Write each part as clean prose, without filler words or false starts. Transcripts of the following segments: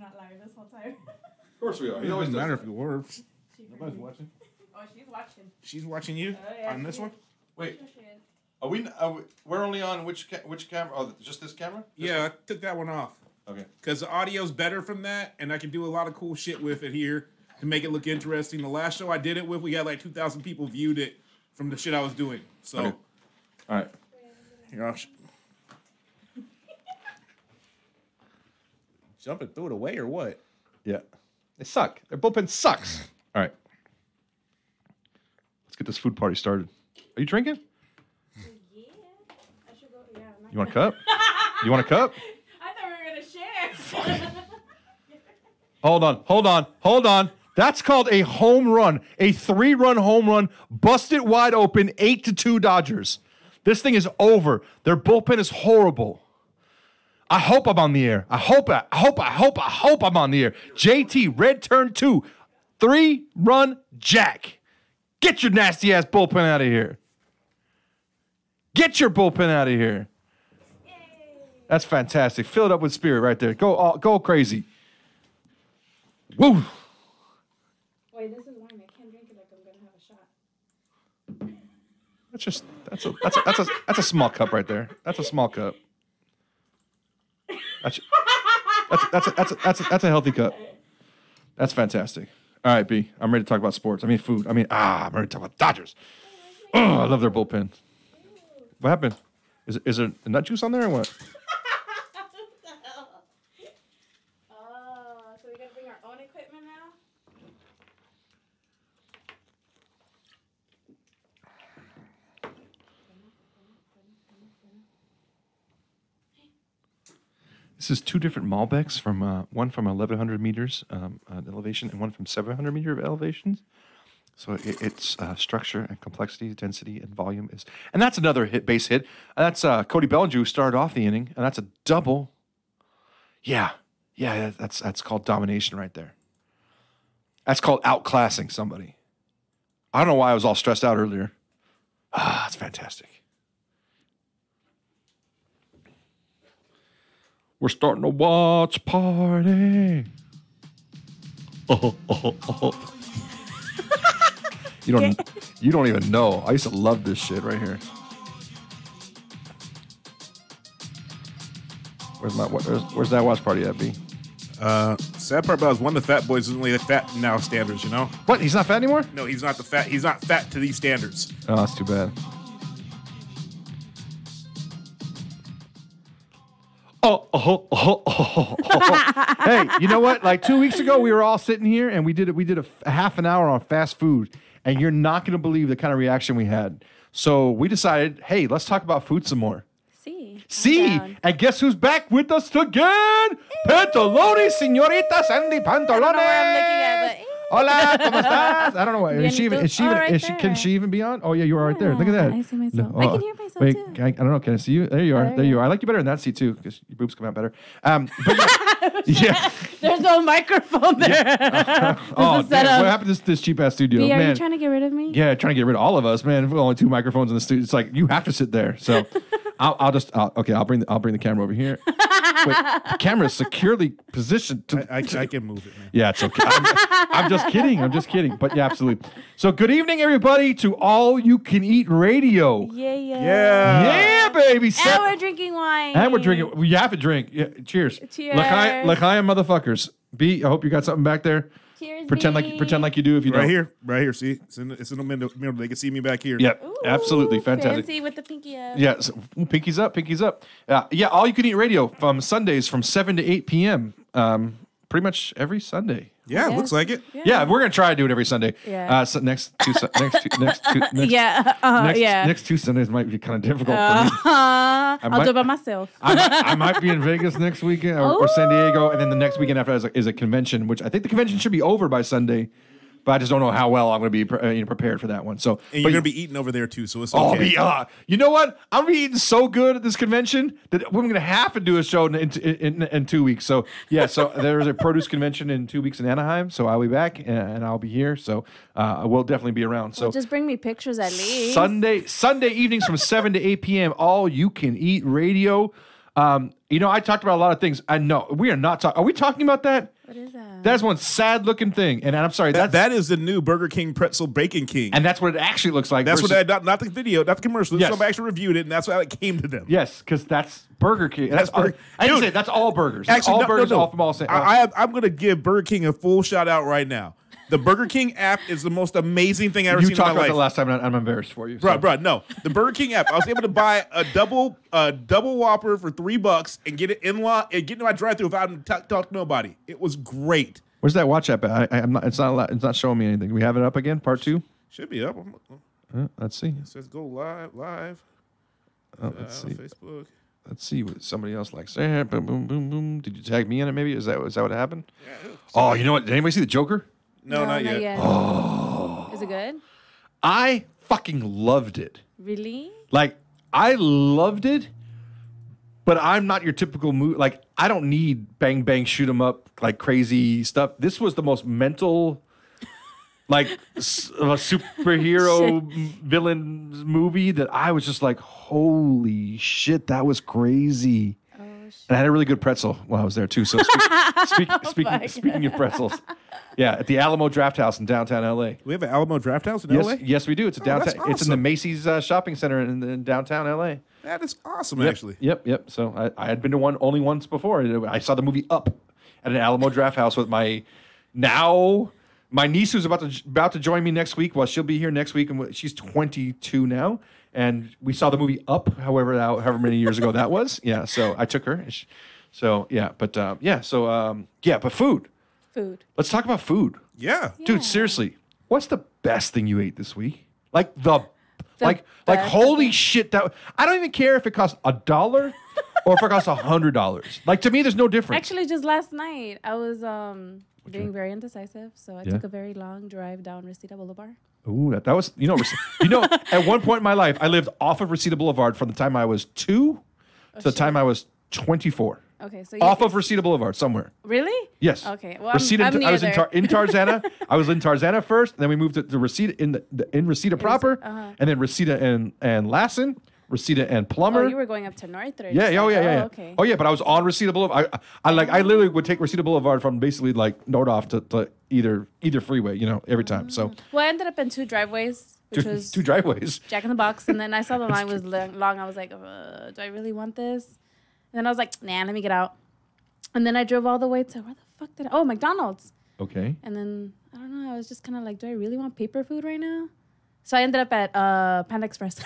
not live this whole time. Of course we are. It doesn't matter if you were. Nobody's watching. Oh, she's watching. She's watching you on this one? Wait. Are we? We're only on which camera? Oh, just this camera? Yeah, I took that one off. Okay. Because the audio's better from that, and I can do a lot of cool shit with it here to make it look interesting. The last show I did it with, we had like 2,000 people viewed it from the shit I was doing. So, okay. All right. Here, I'll jumping through it away or what? Yeah. They suck. Their bullpen sucks. All right. Let's get this food party started. Are you drinking? Yeah. I should go. Yeah. You want a cup? You want a cup? I thought we were going to share. Hold on. That's called a home run. A 3-run home run. Busted wide open. 8-2 Dodgers. This thing is over. Their bullpen is horrible. I hope I'm on the air. I hope I'm on the air. JT, red turn 2. 3-run jack. Get your nasty ass bullpen out of here. Get your bullpen out of here. That's fantastic. Fill it up with spirit right there. Go crazy. Woo. Wait, this is wine. I can't drink it like I'm gonna have a shot. That's a small cup right there. That's a small cup. That's a healthy cup. That's fantastic. All right, B. I'm ready to talk about sports. I'm ready to talk about Dodgers. Oh, I love their bullpen. What happened? Is there nut juice on there or what? So we gotta bring our own equipment now? This is 2 different Malbecs from one from 1,100 meters elevation and one from 700 meter elevations. So its structure and complexity, density, and volume is, and that's another base hit. That's Cody Bellinger who started off the inning, and that's a double. Yeah, that's called domination right there. That's called outclassing somebody. I don't know why I was all stressed out earlier. That's fantastic. We're starting a watch party. Oh. You don't even know. I used to love this shit right here. Where's that watch party at, B? Sad part about is one of the fat boys isn't really fat now standards, you know? What? He's not fat anymore? No, he's not fat to these standards. Oh, that's too bad. Hey, you know what? Like 2 weeks ago, we were all sitting here and we did a half an hour on fast food, and you're not going to believe the kind of reaction we had. So we decided, hey, let's talk about food some more. See, and guess who's back with us again? Pantaloni, señorita Sandy Pantaloni. Hola, ¿cómo estás? I don't know. Can she even be on? Oh, yeah, you are right there. Look at that. I see myself. I can hear myself, wait, too. I don't know. Can I see you? There you are. There you are. I like you better in that seat, too, because your boobs come out better. But yeah. There's no microphone there. Oh, damn. What happened to this cheap-ass studio? B, are man, you trying to get rid of me? Yeah, trying to get rid of all of us, man. With only 2 microphones in the studio. It's like, you have to sit there. So I'll bring the camera over here. Wait, the camera is securely positioned. I can move it, man. Yeah, it's okay. I'm just kidding. But yeah, absolutely. So good evening, everybody, to All You Can Eat Radio. Yeah, baby. And we're drinking wine. And we're drinking. We have to drink. Yeah, cheers. L'chaim, motherfuckers. B, I hope you got something back there. Cheers. Pretend like you do if you don't. Right here. See, it's in the middle. They can see me back here. Yep, Ooh, absolutely fantastic. Fancy with the pinky up. Yeah, so, pinkies up. Yeah, All You Can Eat Radio from Sundays from 7 to 8 p.m. Pretty much every Sunday. Yeah, looks like it. Yeah, we're gonna try to do it every Sunday. Yeah. So next two Sundays might be kind of difficult for me. I'll do it by myself. I might be in Vegas next weekend or San Diego, and then the next weekend after is a convention, which I think the convention should be over by Sunday. But I just don't know how well I'm going to be prepared for that one. So, and you're going to be eating over there too, so it's okay. You know what? I'm going to be eating so good at this convention that we're going to have to do a show in 2 weeks. So, yeah, so there's a produce convention in 2 weeks in Anaheim. So I'll be back and I'll be here. So I will definitely be around. So just bring me pictures at least. Sunday evenings from 7 to 8 p.m. All You Can Eat Radio. I talked about a lot of things. I know we are not talking. Are we talking about that? What is that? That's one sad looking thing. And I'm sorry, That is the new Burger King pretzel Bacon King. and that's what it actually looks like. That's versus- what not the video, not the commercial. Yes. Somebody actually reviewed it, and that's how it came to them. Yes, because that's Burger King. That's Burger- I didn't Dude, say that's all burgers. That's Actually, all no, burgers, no, no. all from all. I'm going to give Burger King a full shout out right now. The Burger King app is the most amazing thing I've ever you seen in talked my about life. that last time, and I'm embarrassed for you. Bro, no. The Burger King app. I was able to buy a double Whopper for $3 and get it in line and get in my drive-thru without having to talk to nobody. It was great. Where's that watch app? I'm not. It's not. It's not showing me anything. We have it up again. Part 2. Should be up. Let's see. It says go live. Let's see. Facebook. Let's see what somebody else likes. Boom, boom, boom, boom. Did you tag me in it? Maybe is that what happened? Yeah. Oh, you know what? Did anybody see the Joker? No, not yet. Oh. Is it good? I fucking loved it. Really? Like I loved it, but I'm not your typical movie. Like I don't need bang bang shoot 'em up like crazy stuff. This was the most mental, like a superhero villain movie that I was just like, holy shit, that was crazy. Oh, shit. And I had a really good pretzel while I was there too. So speaking of pretzels, yeah, at the Alamo Draft House in downtown LA. We have an Alamo Draft House in Yes, LA? yes, we do. It's a Oh, that's downtown. It's in the awesome. Macy's shopping center in downtown LA. That is awesome, Yep, actually. Yep. So I had been to one only once before. I saw the movie Up at an Alamo Draft House with my niece who's about to join me next week. Well, she'll be here next week, and she's 22 now. And we saw the movie Up, however many years ago that was. Yeah, so I took her. So yeah, but but food. Food. Let's talk about food, Yeah. dude. Seriously, what's the best thing you ate this week? Like like best holy thing. shit! That I don't even care if it costs $1 or if it costs $100. Like to me, there's no difference. Actually, just last night, I was being very indecisive, so I Yeah. took a very long drive down Reseda Boulevard. Ooh, that was at one point in my life, I lived off of Reseda Boulevard from the time I was 2 to the time I was 24. Okay, so Off of Reseda Boulevard somewhere. really? Yes. Okay, well, Reseda. I'm I was near in Tarzana. I was in Tarzana first, then we moved to Reseda in Reseda proper, and then Reseda and Lassen, Reseda and Plummer. Oh, you were going up to Northridge. Yeah, so- yeah. Okay. Oh yeah, but I was on Reseda Boulevard. I literally would take Reseda Boulevard from basically like Nordoff to either freeway, every time. So Well, I ended up in 2 driveways, which was two driveways. Jack in the Box, and then I saw the line was long. I was like, do I really want this? And then I was like, nah, let me get out. And then I drove all the way to where the fuck did I? Oh, McDonald's. Okay. And then I don't know. I was just kind of like, do I really want paper food right now? So I ended up at Panda Express.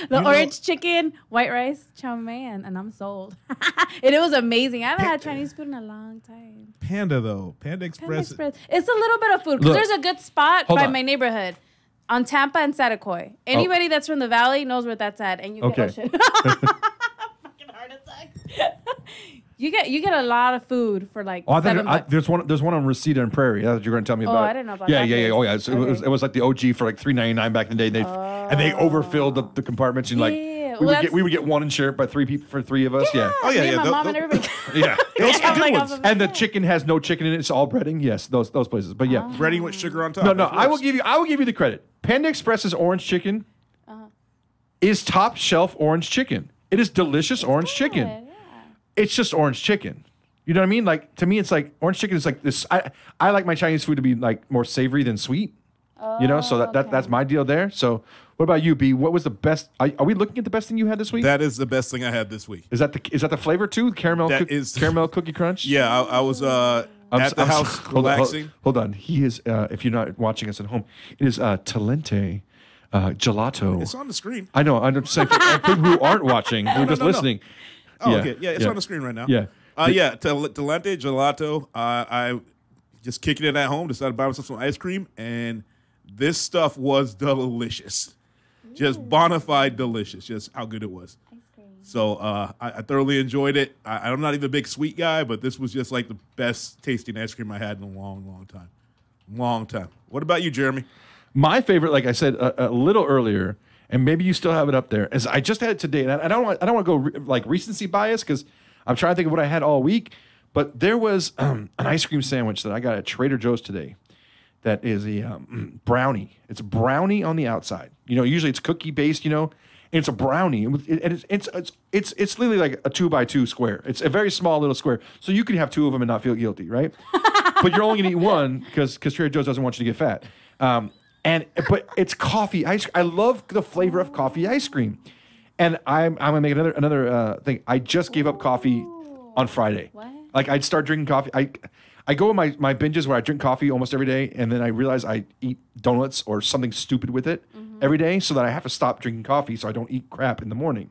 The orange chicken, white rice, chow mein, and I'm sold. And it was amazing. I haven't had Chinese food in a long time. Panda, though. Panda Panda Express. Express. It's a little bit of food because Look. there's a good spot Hold by on. my neighborhood on Tampa and Satakoy. Anybody that's from the valley knows where that's at, and you Okay. get fucking heart attack. You get a lot of food for like Oh, I thought $7. there's one on Reseda and Prairie. That's what you're going to tell me about. I didn't know about yeah, that Yeah, place. Oh, yeah. It was like the OG for like $3.99 back in the day. And they overfilled the compartments. And like Yeah. we would get one and share it by 3 people for 3 of us. Yeah. Oh, yeah, Me and yeah. my mom and everybody. Yeah. Those I'm are good like, ones. off of- And the chicken has no chicken in it. It's all breading. Yes, those places. But yeah. Breading with sugar on top. No. of I will course. give you the credit. Panda Express's orange chicken is top shelf orange chicken. It is delicious orange chicken. Yeah. It's just orange chicken. You know what I mean? Like to me, it's like orange chicken is like this. I like my Chinese food to be like more savory than sweet. So that's my deal there. So what about you, B? What was the best? Are we looking at the best thing you had this week? That is the best thing I had this week. Is that the flavor too? Caramel That caramel cookie crunch. Yeah, I was at the house relaxing. Hold on. He is. If you're not watching us at home, it is Talente gelato. It's on the screen. I know. I'm just saying for people who aren't watching, who are just no. listening. Oh, okay. Yeah, it's on the screen right now. Yeah. Talente Gelato. I just kicking it at home, decided to buy myself some ice cream, and this stuff was delicious. Just bona fide delicious, just how good it was. So I thoroughly enjoyed it. I'm not even a big sweet guy, but this was just like the best tasting ice cream I had in a long, long time. Long time. What about you, Jeremy? My favorite, like I said a little earlier, and maybe you still have it up there, is I just had it today, and I don't want to go like recency bias because I'm trying to think of what I had all week. But there was an ice cream sandwich that I got at Trader Joe's today. That is a brownie. It's a brownie on the outside. Usually it's cookie based. And it's a brownie, and it's literally like a 2x2 square. It's a very small little square, so you can have 2 of them and not feel guilty, right? But you're only gonna eat one because Trader Joe's doesn't want you to get fat. But it's coffee ice. I love the flavor of coffee ice cream, and I'm gonna make another thing. I just gave up coffee on Friday. What? Like I'd start drinking coffee. I go in my binges where I drink coffee almost every day, and then I realize I eat donuts or something stupid with it every day, so that I have to stop drinking coffee so I don't eat crap in the morning.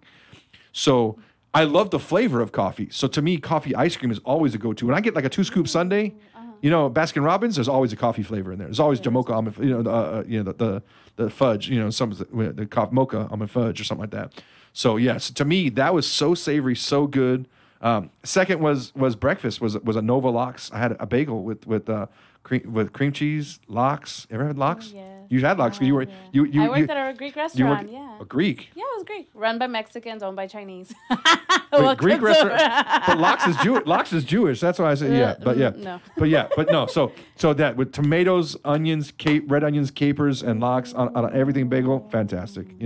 So I love the flavor of coffee. So to me, coffee ice cream is always a go-to. When I get like a 2-scoop sundae, Baskin Robbins, there's always a coffee flavor in there. There's always Jamocha almond, the fudge, the coffee mocha almond fudge or something like that. So yes, to me that was so savory, so good. Second was breakfast was a Nova Lox. I had a bagel with cream cheese, lox. Ever had lox? Oh, yes. You had lox because you were you I worked at a Greek restaurant. Yeah. a Greek. Yeah, it was Greek. Run by Mexicans, owned by Chinese. But Greek restaurant. But lox is Jewish. Lox is Jewish. That's why I said No. But no. So that with tomatoes, onions, red onions, capers, and lox on everything bagel, fantastic.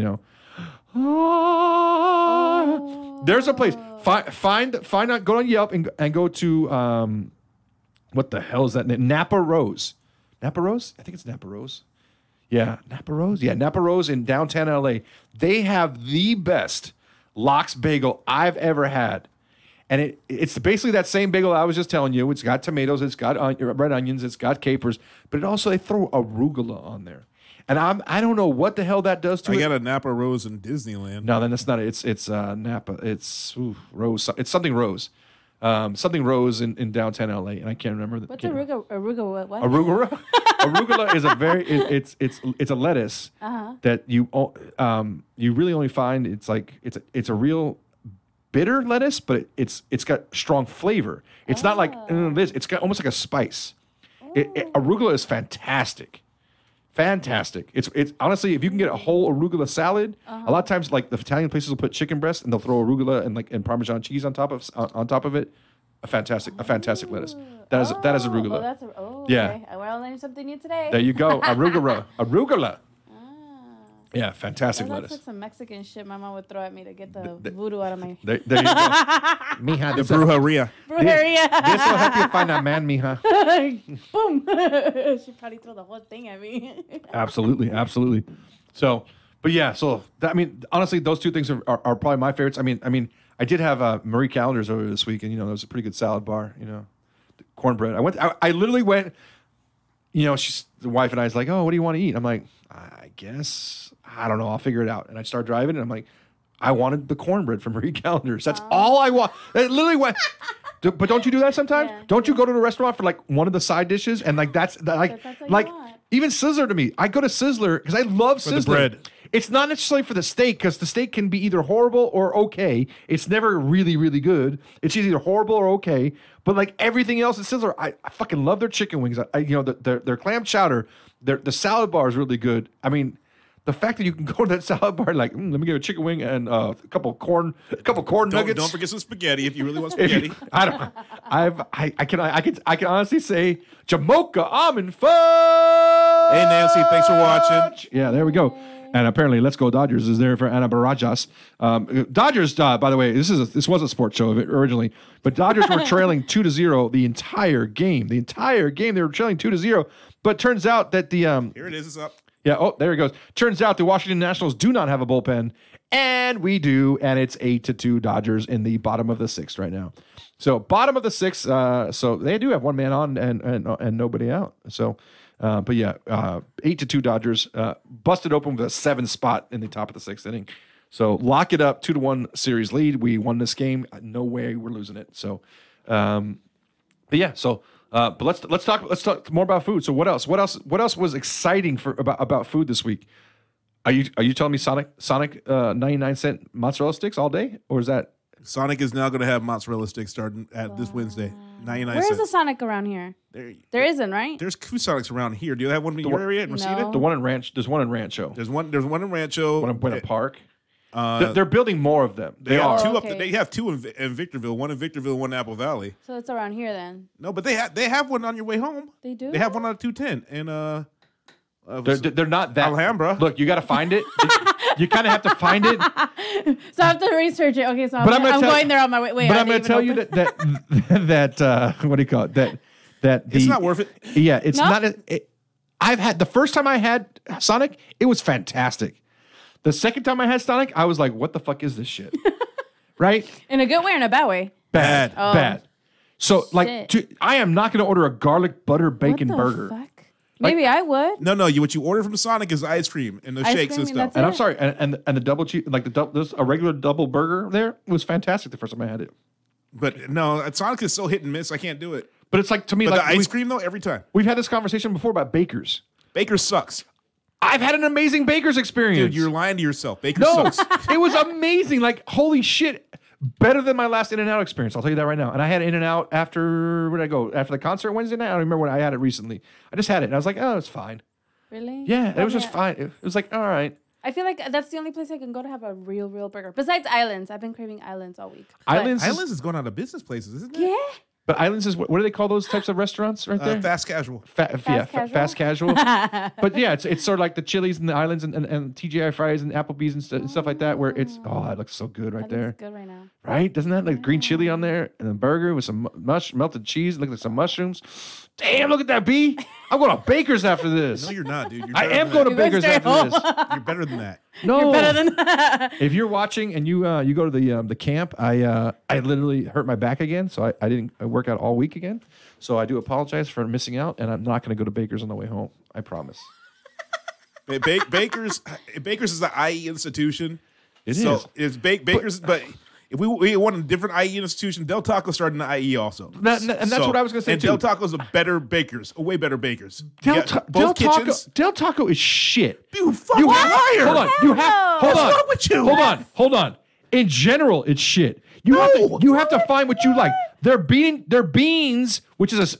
There's a place. Find out. Go on Yelp and go to what the hell is that name? Napa Rose. Napa Rose? I think it's Napa Rose. Yeah, Napa Rose. Yeah, Napa Rose in downtown LA. They have the best lox bagel I've ever had. And it's basically that same bagel I was just telling you. It's got tomatoes, it's got red onions, it's got capers, but they throw arugula on there. And I don't know what the hell that does to it. I got a Napa Rose in Disneyland. No, then it's not. It's Napa. It's Rose. It's something Rose. Something Rose in downtown LA, and I can't remember. What's arugula? What? Arugula? Arugula is a very it's a lettuce that you really only find. It's a real bitter lettuce, but it's got strong flavor. It's not like this. It's got almost like a spice. Arugula is fantastic. Fantastic. It's honestly, if you can get a whole arugula salad, a lot of times like the Italian places will put chicken breast and they'll throw arugula and Parmesan cheese on top of it. A fantastic lettuce. That is arugula. Yeah. Okay. Well, I learned something new today. There you go. Arugula. Yeah, fantastic That's lettuce. like some Mexican shit my mom would throw at me to get the voodoo out of my There you go. Mija, The brujeria. brujeria. This will help you find a man, mija. Boom. She probably threw the whole thing at me. Absolutely. So, but yeah, honestly, those two things are probably my favorites. I mean, I did have Marie Callender's over this week, and there was a pretty good salad bar. The cornbread. I literally went. She's the wife and I was like, oh, what do you want to eat? I'm like, I guess I don't know. I'll figure it out. And I start driving, and I'm like, I wanted the cornbred from Marie Callender's. That's all I want. It literally went. But don't you do that sometimes? Yeah. Don't you go to the restaurant for like one of the side dishes and that's what you want. Even Sizzler to me. I go to Sizzler because I love Sizzler. the bread. It's not necessarily for the steak because the steak can be either horrible or okay. It's never really, really good. It's either horrible or okay. But like everything else at Sizzler, I fucking love their chicken wings. Their clam chowder, the salad bar is really good. I mean, the fact that you can go to that salad bar and like, let me get a chicken wing and a couple corn nuggets. Don't forget some spaghetti if you really want spaghetti. I can honestly say Jamocha almond fudge. Hey Nancy, thanks for watching. Yeah, there we go. And apparently, Let's Go Dodgers is there for Ana Barajas. Dodgers, by the way, this was a sports show originally, but Dodgers were trailing 2-0 the entire game. They were trailing 2-0, but turns out that the Here it is. It's up. Yeah. Oh, there it goes. Turns out the Washington Nationals do not have a bullpen, and we do, and it's 8-2 Dodgers in the bottom of the sixth right now. So bottom of the sixth. So they do have one man on and nobody out. So, but yeah, 8-2 Dodgers busted open with a 7 spot in the top of the sixth inning. So lock it up, 2-1 series lead. We won this game. No way we're losing it. So, but yeah. So. But let's talk more about food. So what else was exciting about food this week? Are you telling me Sonic 99-cent mozzarella sticks all day, or is that Sonic is now going to have mozzarella sticks starting at this Wednesday, 99 Where's cents. the Sonic around here? There isn't, right? There's 2 Sonics around here. Do you have one in your area in Reseda? No. the one in Ranch? There's one in Rancho. There's one in Rancho. One in Buena Park. They're building more of them. They are. have 2 Oh, up. okay. They have 2 in Victorville. One in Victorville, one in Apple Valley. So it's around here then. No, but they have one on your way home. They do? They have one on 210 and They're not that. Alhambra. Look, you got to find it. You kind of have to find it. So I have to research it. Okay, so But I'm gonna I'm tell- going there on my way. Wait, But are I'm they going to even tell you open? that what do you call it? That It's not worth it. Yeah, it's No? not. I've had the first time I had Sonic, it was fantastic. The second time I had Sonic, I was like, "What the fuck is this shit?" Right? In a good way or in a bad way? Bad. Oh. Bad. So like, Shit. I am not going to order a garlic butter bacon What the burger. fuck? Maybe I would. No, what you order from Sonic is ice cream and the Ice shakes and cream, stuff. that's And I'm it. sorry, and the double cheese, like there's a regular double burger there was fantastic the first time I had it. But no, Sonic is so hit and miss. I can't do it. But it's like to me, But like the ice cream though, every time. we've had this conversation before about Baker's. Baker sucks. I've had an amazing Baker's experience. Dude, you're lying to yourself. Baker No, sucks. it was amazing. Like, holy shit. Better than my last In-N-Out experience. I'll tell you that right now. And I had In-N-Out after, where did I go? After the concert Wednesday night? I don't remember when I had it recently. I just had it. And I was like, oh, it's fine. Really? Yeah, it was Okay. just fine. It was like, all right. I feel like that's the only place I can go to have a real burger. Besides Islands. I've been craving Islands all week. But- Islands, Islands is going out of business places, isn't it? Yeah. but Islands is, what do they call those types of restaurants right there? Fast casual. Fast casual. But yeah, it's sort of like the Chili's and the Islands and TGI Fridays and Applebee's and stuff like that, where it's, oh, it looks so good right That there. looks good right now. Right? Doesn't that like green chili on there and a burger with some melted cheese? Look like some mushrooms. Damn, look at that, B. I'm going to Baker's after this. No, you're not, dude. You're I better am than going to You went Baker's straight after this. that. You're better than that. No, Better than that. if you're watching and you go to the camp, I literally hurt my back again, so I didn't work out all week again. So I do apologize for missing out, and I'm not going to go to Baker's on the way home. I promise. Baker's is an IE institution. It so is. It's Baker's, but if we want a different IE institution, Del Taco started in the IE also. And that's what I was going to say and too. Del Taco's a better Baker's, a way better Baker's. Del, Yeah, Ta- both Del Taco. kitchens. Del Taco is shit. You fucking You liar. hold on. You have hold What's on. wrong with you? Hold on. In general, it's shit. You have to find what you like. Their beans, which is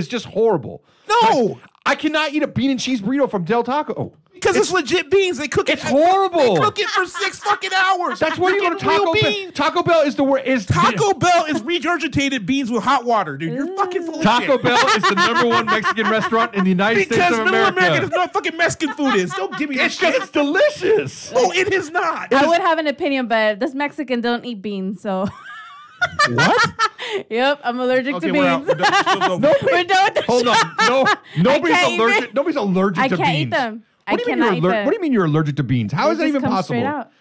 just horrible. No. Like, I cannot eat a bean and cheese burrito from Del Taco. Oh, Because it's legit beans. They cook it. it's horrible. They cook it for 6 fucking hours. That's why you go to Freaking real Taco Bell. beans. Taco Bell is the word. Taco Bell is regurgitated beans with hot water, dude. You're fucking full of Taco shit. Bell is the #1 Mexican restaurant in the United Because States of middle America. America is not fucking Mexican food is. Don't give me that It's because shit. it's delicious. Oh, it is not. I would have an opinion, but this Mexican don't eat beans, so What? yep, I'm allergic Okay, to we're out. beans. We're done. We're done with the Hold on. No, nobody's can't eat allergic. it. Nobody's allergic I to can't beans. eat them. I What do you mean cannot you're eat allergic? them. What do you mean you're allergic to beans? How is They that just even come straight possible? out.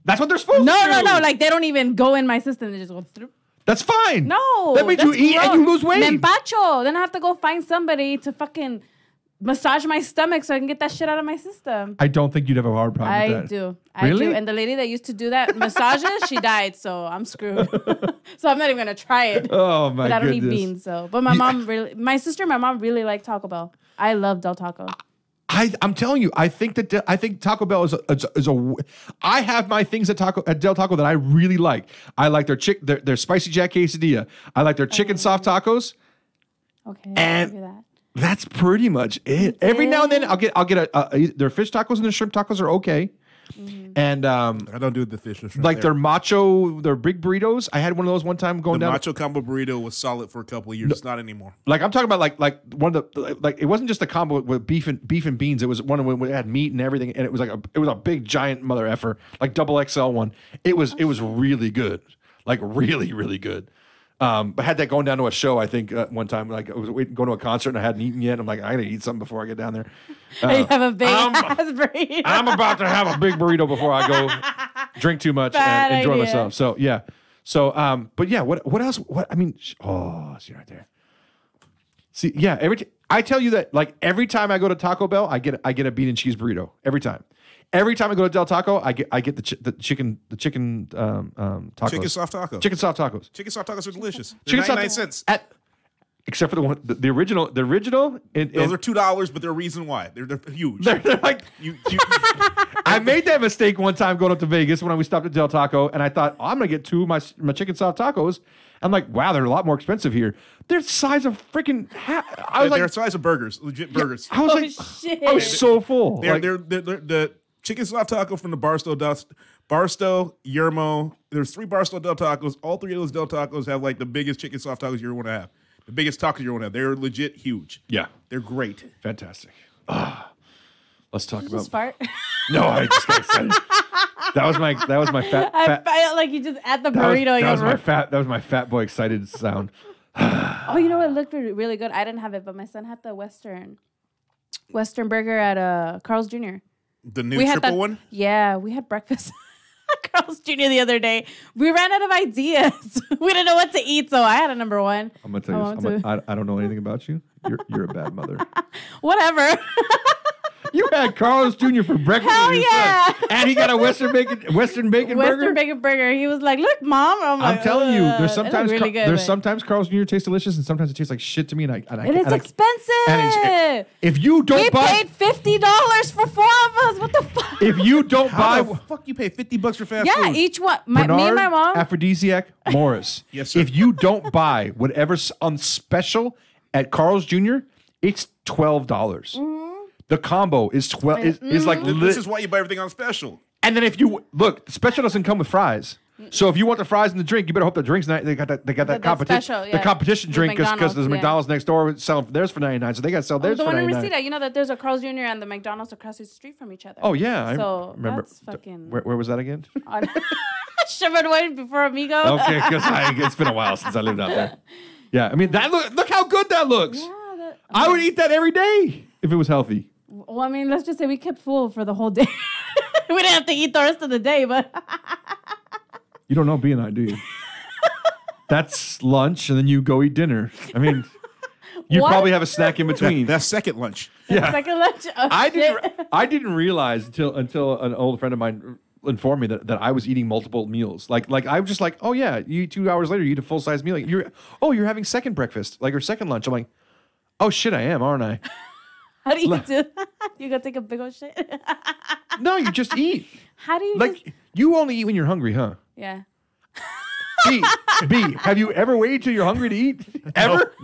That's what they're supposed No, to do. no, like they don't even go in my system. They just go through. That's fine. No, That means you that's eat and you gross. lose weight. Mempacho. Then I have to go find somebody to fucking massage my stomach so I can get that shit out of my system. I don't think you'd have a hard problem I with that. do. I Really? do. And the lady that used to do that massages, she died, so I'm screwed. So I'm not even gonna try it. Oh my But I don't goodness. eat beans, so. But my sister and my mom really like Taco Bell. I love Del Taco. I'm telling you, I think Taco Bell is a. I have my things at Del Taco that I really like. I like their spicy jack quesadilla. I like their chicken soft tacos. Okay. And- I'll do that. That's pretty much it. Every now and then I'll get their fish tacos and their shrimp tacos are okay. And I don't do the fish and shrimp. like there. their big burritos. I had one of those one time going The down. Macho Combo burrito was solid for a couple of years. It's not anymore. Like I'm talking about like one of the like it wasn't just a combo with beef and beans. It was one when it had meat and everything, and it was a big giant mother effer, like double XL one. It was really good, like really really good. But had that going down to a show, I think one time, like I was going to a concert and I hadn't eaten yet. I'm like, I gotta eat something before I get down there. You have a big I'm- ass burrito. I'm about to have a big burrito before I go drink too much Bad and enjoy idea. myself. So yeah. So but yeah, what else? What I mean, see right there. See, yeah, I tell you that like every time I go to Taco Bell, I get a bean and cheese burrito. Every time. Every time I go to Del Taco, I get the chicken tacos. Chicken soft taco. Chicken soft tacos. Chicken soft tacos are delicious. They're Chicken 99 soft cents. Except for the one, the original. Those are $2, but they're a reason why. They're huge. they're like. you, I made that mistake one time going up to Vegas when we stopped at Del Taco, and I thought, I'm going to get two of my chicken soft tacos. I'm like, wow, they're a lot more expensive here. They're the size of freaking. I was they're like, the size of burgers, legit burgers. I was Oh, like, shit. I was so full. They're, Like, they're the chicken soft taco from the Barstow, Yermo. There's 3 Barstow Del Tacos. All 3 of those Del Tacos have like the biggest chicken soft tacos you ever want to have. The biggest taco you ever want to have. They're legit huge. yeah, They're great. fantastic. Let's talk Did you about. just fart? No, I just got excited. That was my fat. I felt like you just at the burrito. That was my fat boy excited sound. Oh, you know what looked really good? I didn't have it, but my son had the Western burger at Carl's Jr. The new triple one? Yeah, we had breakfast at Carl's Jr. the other day. We ran out of ideas. We didn't know what to eat, so I had a number one. I'm gonna tell you, I don't know anything about you. You're a bad mother. Whatever. You had Carl's Jr. for breakfast. Hell yeah! And he got a Western bacon burger. Western bacon burger. He was like, "Look, Mom." I'm telling you, there's sometimes really good, sometimes Carl's Jr. tastes delicious, and sometimes it tastes like shit to me. And it's expensive. If you don't we buy, paid $50 for 4 of us. What the fuck? If you don't How buy, the fuck you pay $50 for fast food? Yeah, each one. Me and Bernard, my mom. Aphrodisiac, Morris. Yes, sir. If you don't buy whatever's on special at Carl's Jr., it's $12. The combo is 12. Is like This is why you buy everything on special. And then if you look, the special doesn't come with fries. So if you want the fries and the drink, you better hope the drink's not. They got that competition. special, yeah. The competition With drink because McDonald's, there's yeah. McDonald's next door selling theirs for 99. So they got to sell theirs The for one in 99. Reseda, you know that there's a Carl's Jr. and the McDonald's across the street from each other. Oh yeah, So I remember. that's fucking. Where was that again? On Sherman Way before Amigo. Okay, because it's been a while since I lived out there. Yeah, I mean that look how good that looks. Yeah, I would eat that every day if it was healthy. well, I mean, let's just say we kept full for the whole day. We didn't have to eat the rest of the day, but You don't know B&I, do you? That's lunch, and then you go eat dinner. I mean, you What? probably have a snack in between. That's second lunch. Yeah. second lunch. Oh, I didn't realize until an old friend of mine informed me that I was eating multiple meals. Like I was just like, oh yeah, you eat 2 hours later, you eat a full size meal. You're having second breakfast, like or second lunch. I'm like, oh shit, I am, aren't I? How do you do that? You go take a big old shit? No, you just eat. How do you Like you only eat when you're hungry, huh? Yeah. B, have you ever waited till you're hungry to eat? Ever?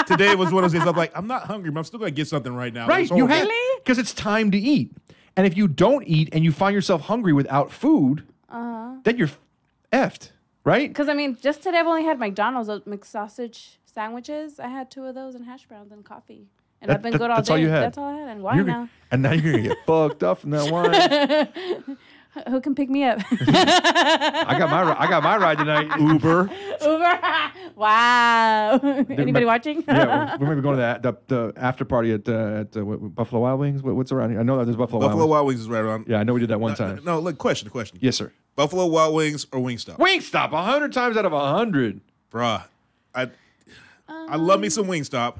Today was one of those days I'm like, I'm not hungry, but I'm still going to get something right now. Right. It's You horrible. have because it's time to eat. And if you don't eat and you find yourself hungry without food, then you're effed, right? Because, I mean, just today I've only had McDonald's, those McSausage sandwiches. I had 2 of those and hash browns and coffee. And I've been good all day. That's all you had. That's all I had. And wine now. And now you're gonna get fucked up from that wine. Who can pick me up? I got my ride tonight. Uber. Uber. Wow. Anybody watching? Yeah, we're maybe going to the after party at Buffalo Wild Wings. What's around here? I know that there's Buffalo Wild Wings is right around. Yeah, I know we did that one time. No, look, question. Yes, sir. Buffalo Wild Wings or Wingstop? Wingstop, 100 times out of 100. Bruh, I love me some Wingstop,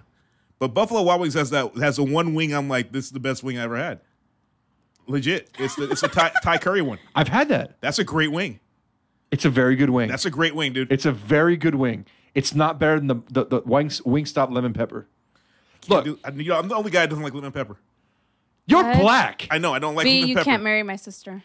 but Buffalo Wild Wings has the one wing I'm like, this is the best wing I ever had. Legit. It's the Thai curry one. I've had that. That's a great wing. It's a very good wing. That's a great wing, dude. It's a very good wing. It's not better than the Wingstop lemon pepper. Look, I'm the only guy that doesn't like lemon pepper. you're What? black. I know, I don't like B, lemon you pepper. can't marry my sister.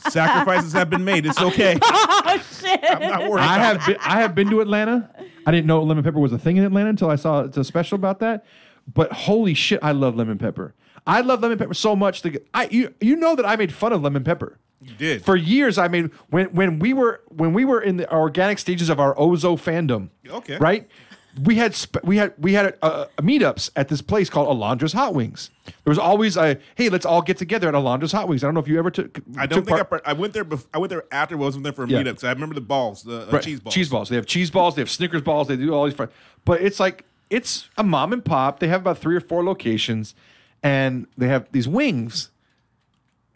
Sacrifices have been made. It's okay. Oh, shit. I'm not worried. I have been to Atlanta. I didn't know lemon pepper was a thing in Atlanta until I saw it's a special about that. But holy shit, I love lemon pepper. I love lemon pepper so much. You know that I made fun of lemon pepper. You did. For years, I made when we were in the organic stages of our Ozo fandom. Okay. Right. We had meetups at this place called Alondra's Hot Wings. There was always hey, let's all get together at Alondra's Hot Wings. I don't know if you ever took. I don't think I went there. I went there after. I wasn't there for a Yeah. meetup. So I remember the balls, the Right. cheese balls. Cheese balls. They have cheese balls. They have Snickers balls. They do all these. But it's like it's a mom and pop. They have about 3 or 4 locations, and they have these wings.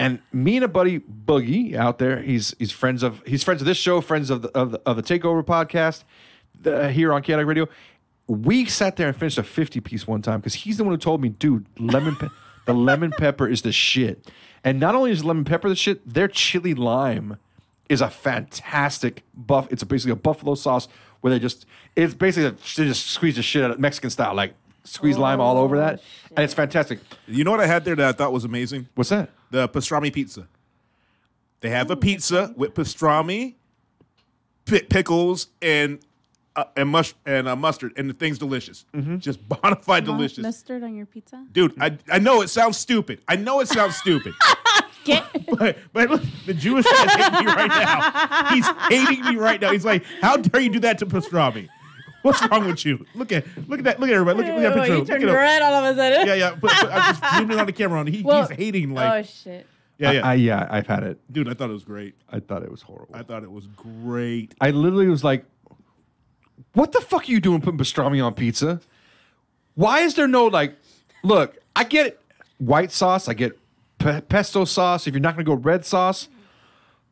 And me and a buddy Boogie out there. He's friends of this show, friends of the Takeover podcast here on Chaotic Radio. We sat there and finished a 50-piece one time because he's the one who told me, dude, the lemon pepper is the shit. And not only is lemon pepper the shit, their chili lime is a fantastic buff. It's basically a buffalo sauce where they just squeeze the shit out of Mexican style, like squeeze lime all over that, and it's fantastic. You know what I had there that I thought was amazing? What's that? The pastrami pizza. They have a pizza with pastrami, pickles, and mustard, and the thing's delicious. Just bona fide delicious. Mustard on your pizza? Dude, I know it sounds stupid. But look, the Jewish guy's hating me right now. He's hating me right now. He's like, how dare you do that to pastrami? What's wrong with you? Look at that. Look at everybody. Look at that picture. You Look turned at him. red all of a sudden. Yeah. But I'm just zooming on the camera on. He's hating like. Oh shit. Yeah. I've had it. Dude, I thought it was great. I thought it was horrible. I thought it was great. I literally was like, what the fuck are you doing putting pastrami on pizza? Why is there no like, look, I get white sauce, I get pesto sauce, if you're not going to go red sauce,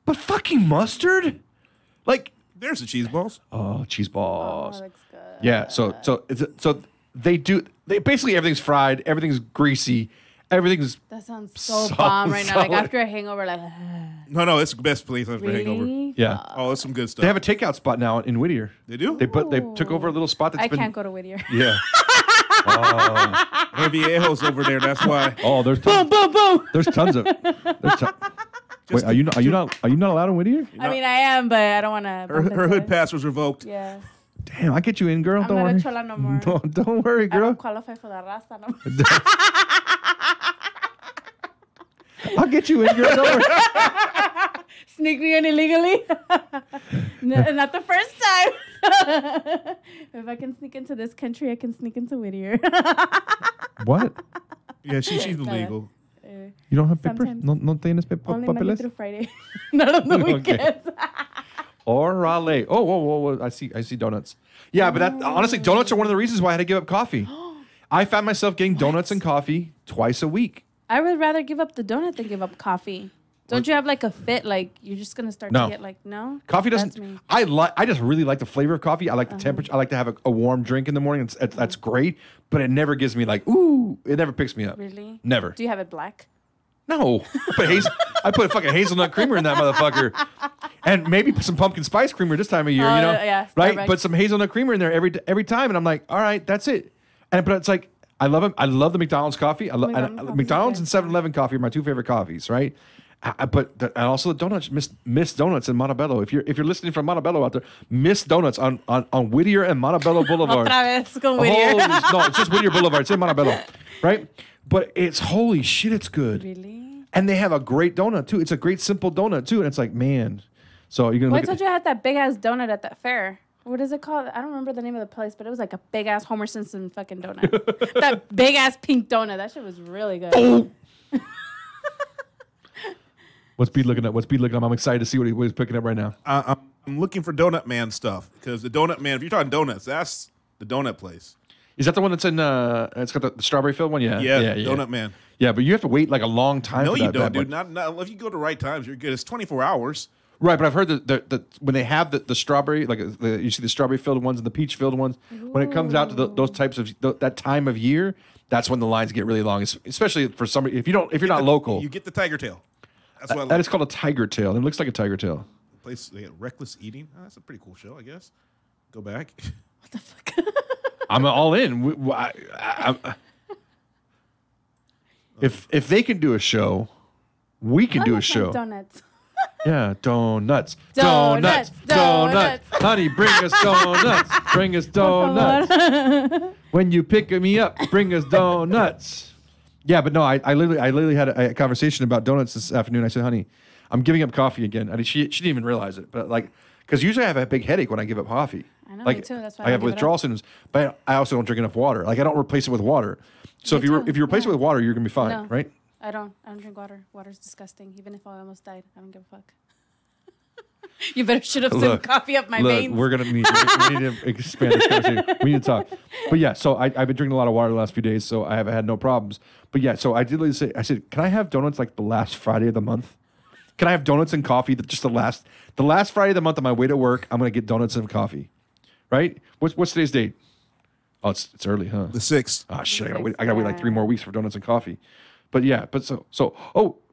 but fucking mustard? Like, There's the cheese balls. oh, cheese Oh, balls. looks good. Yeah, so they basically everything's fried, everything's greasy, everything's That sounds so So bomb right now. Like solid. after a hangover, like No, it's the best place for hangover. really? yeah. Oh, it's some good stuff. They have a takeout spot now in Whittier. They do? They took over a little spot that's I been can't go to Whittier. yeah. Viejo's over there. That's why. Oh, there's boom, boom, boom. There's tons of. Wait, are you not allowed in Whittier? I mean, I am, but I don't want to. Her hood pass was revoked. Yeah. Damn, I get you in, girl. I'm don't not worry. a chola no more. Don't worry, I girl. don't qualify for the rasta no more. I'll get you in, girl. Don't worry. Sneak me in illegally? Not the first time. If I can sneak into this country, I can sneak into Whittier. What? Yeah, she's illegal. You don't have papers? Sometimes. No tienes Only Monday papeles? through Friday. Not on the Okay. weekends. Orale. Oh, whoa. I see donuts. Yeah, but that honestly, donuts are one of the reasons why I had to give up coffee. I found myself getting donuts and coffee twice a week. I would rather give up the donut than give up coffee. Don't you have like a fit? Like you're just gonna start No. to get like no. Coffee That's doesn't. me. I just really like the flavor of coffee. I like the temperature. I like to have a warm drink in the morning. That's great, but it never gives me like ooh. It never picks me up. Really? Never. Do you have it black? No. I put fucking hazelnut creamer in that motherfucker, and maybe some pumpkin spice creamer this time of year. Oh, You know, yeah, right? Starbucks. Put some hazelnut creamer in there every time, and I'm like, all right, that's it. And but it's like I love it. I love the McDonald's coffee. McDonald's and 7-Eleven coffee are my two favorite coffees, right? And also the donuts, Miss Donuts in Montebello. If you're listening from Montebello out there, Miss Donuts on Whittier and Montebello Boulevard. Otra vez con Whittier. No, it's just Whittier Boulevard. It's in Montebello, right? But it's holy shit, it's good. Really? And they have a great donut too. It's a great simple donut too, and it's like man. So you're gonna Why look told you I had that big ass donut at that fair? What is it called? I don't remember the name of the place, but it was like a big ass Homer Simpson fucking donut. That big ass pink donut. That shit was really good. Oh. What's Pete looking at? I'm excited to see what he's picking up right now. I'm looking for Donut Man stuff because the Donut Man, if you're talking donuts, that's the donut place. Is that the one that's in? It's got the strawberry filled one. Yeah. Donut Man. Yeah, but you have to wait like a long time. No, for you that don't, bad dude. boy. Not if you go to the right times, you're good. It's 24 hours. Right, but I've heard that when they have the strawberry, like you see the strawberry filled ones and the peach filled ones, when it comes out to those types of that time of year, that's when the lines get really long. Especially for somebody if you're not local. You get the tiger tail. That's what I That like. is called a tiger tail. And it looks like a tiger tail. Place they had Reckless Eating. Oh, that's a pretty cool show, I guess. Go back. What the fuck? I'm all in. If they can do a show, we can do a show. Donuts. Yeah, donuts. Donuts. Donuts. Honey, bring us donuts. Bring us donuts. When you pick me up, bring us donuts. Yeah, but no, I literally had a conversation about donuts this afternoon. I said, honey, I'm giving up coffee again. I mean, she didn't even realize it, but like, because usually I have a big headache when I give up coffee. I know, like, me too. That's why I have give it withdrawal up. symptoms, but I also don't drink enough water. Like I don't replace it with water. So Me if too, you replace it yeah. with water, you're gonna be fine, No. right? I don't drink water. Water's disgusting. Even if I almost died, I don't give a fuck. You better should have some Look, coffee up my Look, veins. we're gonna need we need to expand this conversation. We need to talk. But yeah, so I've been drinking a lot of water the last few days, so I have had no problems. But yeah, so I did literally say, I said, can I have donuts like the last Friday of the month? Can I have donuts and coffee just the last Friday of the month on my way to work? I'm gonna get donuts and coffee, right? What's today's date? Oh, it's early, huh? The 6th. Oh shit, I gotta wait like 3 more weeks for donuts and coffee. But yeah,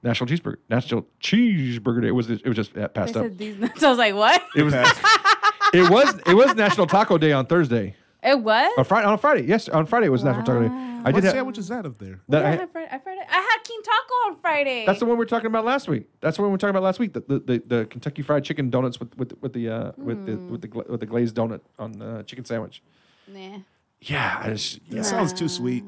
National Cheeseburger Day. It was just They passed up. said these nuts. I was like, what? It was it was National Taco Day on Thursday. It was? On Friday. Yes, on Friday it was National Taco Day. I What did have, sandwich is that up there? that I I- had Friday. I had King Taco on Friday. that's the one we were talking about last week. That's the one we were talking about last week. The Kentucky Fried Chicken donuts with the glazed donut on chicken sandwich. Nah, Yeah, That sounds too sweet.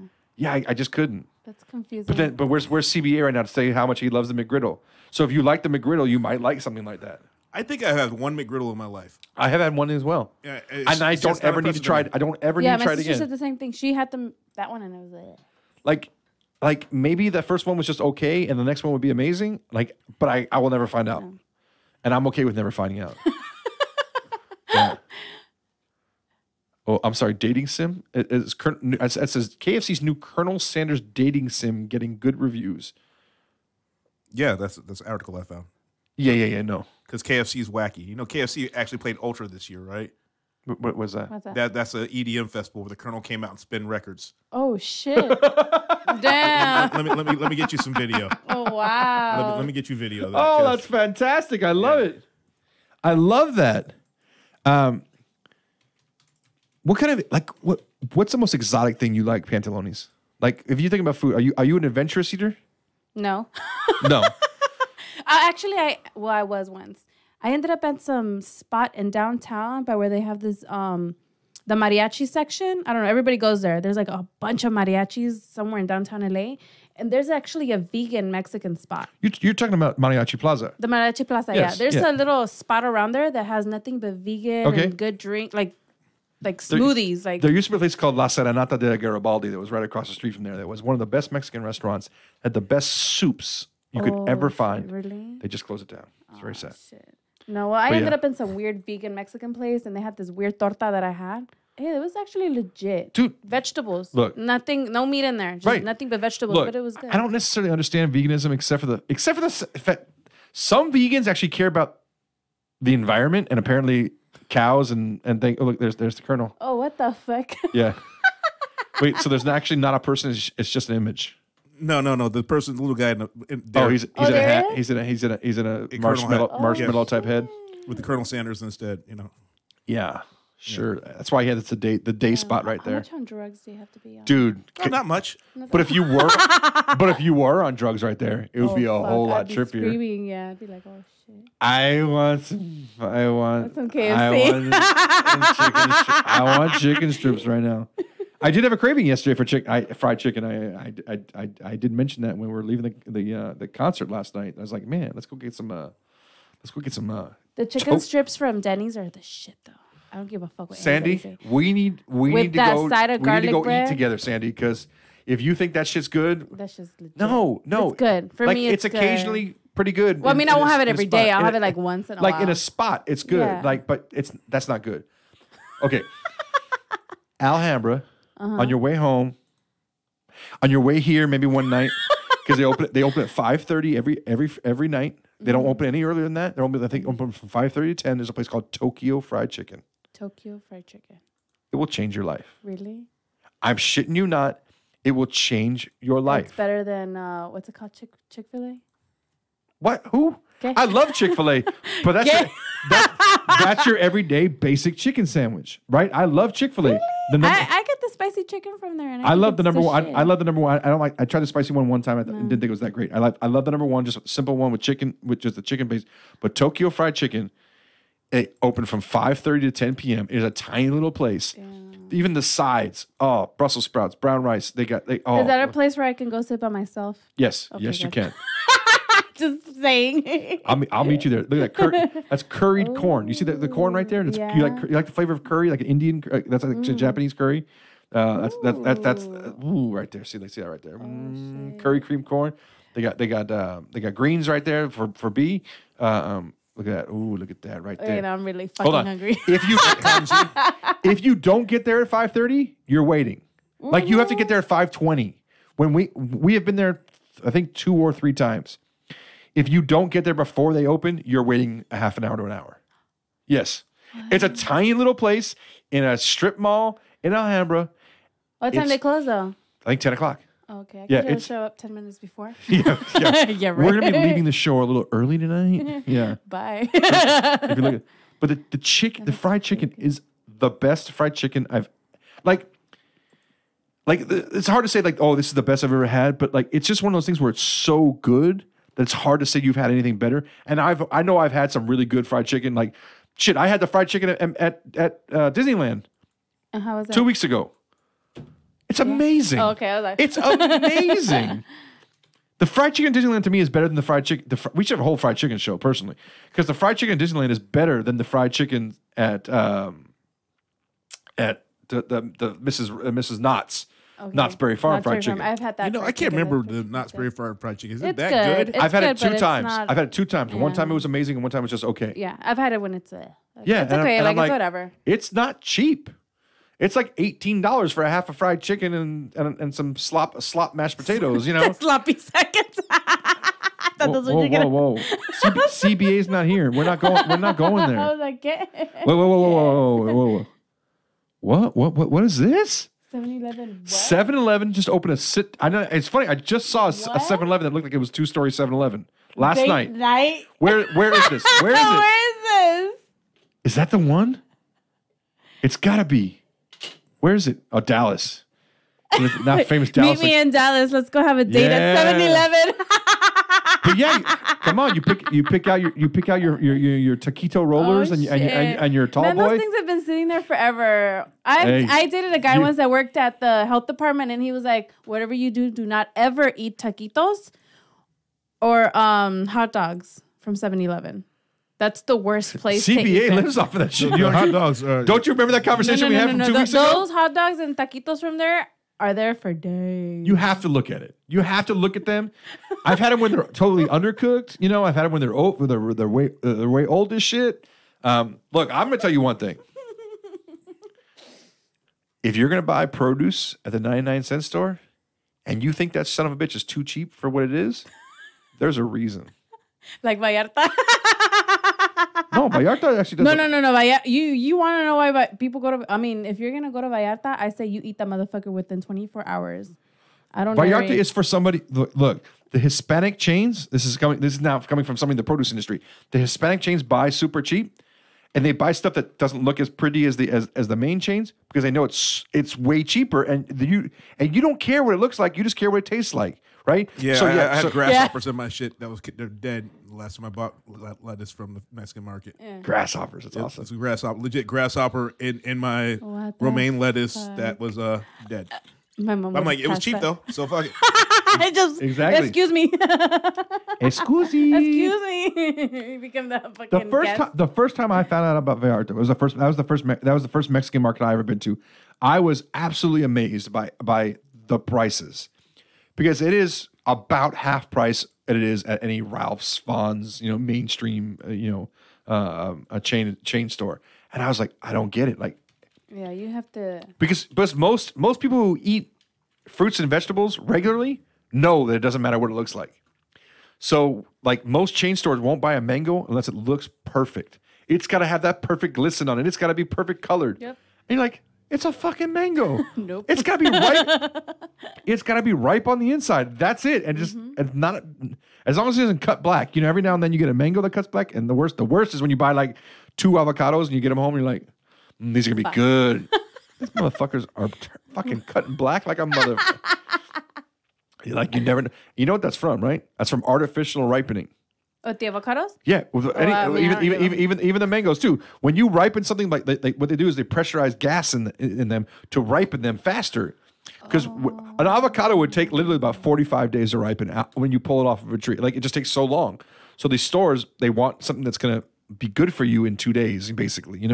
I just couldn't. that's confusing. But where's CBA right now to say how much he loves the McGriddle? So if you like the McGriddle, you might like something like that. I think I had one McGriddle in my life. I have had one as well. Yeah, And I don't ever need to try it. I don't ever need Yeah, to my try it sister again. said the same thing. She had that one, and it was like, Like maybe the first one was just okay, and the next one would be amazing. Like, but I will never find out, and I'm okay with never finding out. Yeah. Oh, I'm sorry. Dating sim. It says KFC's new Colonel Sanders dating sim getting good reviews. Yeah, that's an article I found. Yeah. No. Because KFC is wacky. You know, KFC actually played Ultra this year, right? What was that? what's that? That's an EDM festival where the Colonel came out and spin records. Oh shit! Damn! Let me get you some video. Oh wow! Let me get you video. Of that, Oh, 'cause- that's fantastic! I love it. I love that. What kind of what's the most exotic thing you like, Pantalones? Like, if you think about food, are you an adventurous eater? No. No. Actually, I was once. I ended up at some spot in downtown by where they have this the mariachi section. I don't know. Everybody goes there. There's like a bunch of mariachis somewhere in downtown LA, and there's actually a vegan Mexican spot. You're talking about Mariachi Plaza. The Mariachi Plaza. Yes, Yeah, there's yeah. a little spot around there that has nothing but vegan Okay. and good drink, like smoothies. Like There used to be a place called La Serenata de Garibaldi that was right across the street from there. That was one of the best Mexican restaurants. Had the best soups you could ever find. Really? They just closed it down. It's very sad. Shit. No, well, I But ended yeah. up in some weird vegan Mexican place, and they had this weird torta that I had. Hey, it was actually legit. Dude, Vegetables. look. Nothing, no meat in there. Just Right. nothing but vegetables, Look, but it was good. I don't necessarily understand veganism except for the fact some vegans actually care about the environment and apparently cows and think. Oh, look, there's the Colonel. Oh, what the fuck? Yeah. Wait, so there's actually not a person. It's just an image. No. The person, the little guy in Oh, there he's in Oh, a there hat. is? He's in a Colonel marshmallow hat. marshmallow type head. with the Colonel Sanders instead. You know, Yeah, sure. That's why he had the day spot right How there, much on drugs do you have to be on? dude. not much. But if you were on drugs right there, it would be a fuck, whole lot I'd be trippier. Screaming, yeah. I'd be like, oh shit. I want some Some I want KFC. some chicken. I want chicken strips right now. I did have a craving yesterday for fried chicken. I did mention that when we were leaving the concert last night. I was like, man, let's go get some. The chicken Tote. strips from Denny's are the shit, though. I don't give a fuck what Sandy, anybody say. we need to that go. side of We need to garlic go bread? eat together, Sandy. Because if you think that shit's good, That's just legit. no, It's good. For like, me, it's it's good. occasionally pretty good. Well, I mean, I won't have it in a every spot. day. I'll In have a- it like once in a like while. in a spot, it's good. Yeah. Like, but that's not good. Okay, Alhambra, on your way home, on your way here, maybe one night, because they open at 5:30 every night. They don't open any earlier than that. They're open, I think, open from 5:30 to 10. There's a place called Tokyo Fried Chicken. Tokyo Fried Chicken. It will change your life. Really? I'm shitting you not. It will change your It's life. better than, what's it called? Chick-fil-A? What? Who? Okay. I love Chick-fil-A, but Okay. that's your everyday basic chicken sandwich, right? I love Chick-fil-A. The number, I get the spicy chicken from there. And I think love the it's number one. shit. I love the number one. I don't like. I tried the spicy one time. I didn't think it was that great. I love the number one, just a simple one with chicken, with just the chicken base. But Tokyo Fried Chicken, it opened from 5:30 to 10 p.m. It is a tiny little place. Even the sides, Brussels sprouts, brown rice. Is that a place where I can go sit by myself? Yes, Okay, yes, you good. can. Just saying. I'll meet you there. Look at that curry. That's curried corn. You see the corn right there? And yeah. you like the flavor of curry, like an Indian. That's like Japanese curry. That's ooh right there. See that right there. Curry cream corn. They got greens right there for B. Look at that. Ooh, look at that right there. You know, I'm really Hold fucking on. hungry. If you don't get there at 5:30, you're waiting. Like you have to get there at 5:20. When we have been there, I think 2 or 3 times. If you don't get there before they open, you're waiting a half an hour to an hour. Yes. It's a tiny little place in a strip mall in Alhambra. What time It's- they close, though? I think 10 o'clock. Okay. I Yeah, could just it's- show up 10 minutes before. Yeah. Yeah, right. We're going to be leaving the show a little early tonight. Yeah. Bye. If you look at, but the fried chicken is the best fried chicken I've it's hard to say like, oh, this is the best I've ever had, but like it's just one of those things where it's so good that it's hard to say you've had anything better. And I know I've had some really good fried chicken. Like shit, I had the fried chicken at Disneyland And how was that? 2 weeks ago. It's amazing. Oh, okay. I was like, It's amazing. The fried chicken at Disneyland to me is better than the fried chicken. We should have a whole fried chicken show personally, because the fried chicken at Disneyland is better than the fried chicken at the Mrs. Knott's. Okay. Knott's Berry Farm fried chicken. I've had that. You know, I fried can't chicken. remember the Knott's Berry Farm fried chicken. Is it It's that good. good? It's I've had it good, two but it's times. not- I've had it 2 times. One Yeah. time it was amazing, and one time it was just okay. Yeah, I've had it when it's Yeah, it's okay. and Like I'm it's whatever. It's not cheap. It's like $18 for a half a fried chicken and some slop mashed potatoes. You know. Sloppy seconds. I thought those were Whoa, you gonna. whoa, whoa! CBA's not here. We're not going. We're not going I there. was like, Whoa! What is this? 7-Eleven. 7-Eleven just opened a sit. I know it's funny. I just saw a 7-Eleven that looked like it was 2-story 7-Eleven last night. Where is this? Where is it? Where is this? Is that the one? It's gotta be. Where is it? Oh, Dallas. Not famous Dallas. Meet me in Dallas. Let's go have a date at Yeah. 7-Eleven. But yeah, come on. You pick out your taquito rollers and your tall Man, boy. those things have been sitting there forever. I dated a guy once that worked at the health department, and he was like, "Whatever you do not ever eat taquitos or hot dogs from 7-Eleven. That's the worst place. to eat CBA them." lives off of that shit. The hot dogs are. Don't you remember that conversation we had from 2 weeks ago? Those hot dogs and taquitos from there are there for days. You have to look at it. You have to look at them. I've had them when they're totally undercooked. You know, I've had them when they're old, they're way old as shit. Look, I'm gonna tell you one thing. If you're gonna buy produce at the 99-cent store, and you think that son of a bitch is too cheap for what it is, there's a reason. Like Vallarta. No, Vallarta actually does. No. Vallarta. You want to know why people go to? I mean, if you're gonna go to Vallarta, I say you eat that motherfucker within 24 hours. I don't know. Vallarta is for somebody. Look, the Hispanic chains. This is now coming from somebody in the produce industry. The Hispanic chains buy super cheap, and they buy stuff that doesn't look as pretty as the main chains because they know it's way cheaper, and you don't care what it looks like. You just care what it tastes like, right? Yeah, I had grasshoppers in my shit they're dead. The last time I bought lettuce from the Mexican market. Yeah. Grasshoppers. It's awesome. It's a legit grasshopper in my What the romaine lettuce fuck? that was dead. My mom. I'm like, it was cheap though, so fuck it. I just Exactly. Excuse me. Excuse me. Excuse me. You become that fucking. The first time I found out about Vallarta was the first Mexican market I ever been to. I was absolutely amazed by the prices because it is about half price that it is at any Ralph's, Vaughn's, mainstream, a chain store. And I was like, I don't get it. Like, Yeah, you have to. because most people who eat fruits and vegetables regularly know that it doesn't matter what it looks like. So, like, most chain stores won't buy a mango unless it looks perfect. It's got to have that perfect glisten on it. It's got to be perfect colored. Yep. And you're like, it's a fucking mango. Nope. It's got to be ripe. It's got to be ripe on the inside. That's it. And just it's not as long as it doesn't cut black. Every now and then you get a mango that cuts black. And the worst is when you buy like 2 avocados and you get them home and you're like, these are gonna be good. These motherfuckers are fucking cutting black like a mother. Like you never know. You know what that's from, right? That's from artificial ripening. With the avocados? Yeah, with even the mangoes too. When you ripen something like what they do is they pressurize gas in them to ripen them faster. Because an avocado would take literally about 45 days to ripen when you pull it off of a tree. Like it just takes so long. So these stores, they want something that's gonna be good for you in 2 days, basically.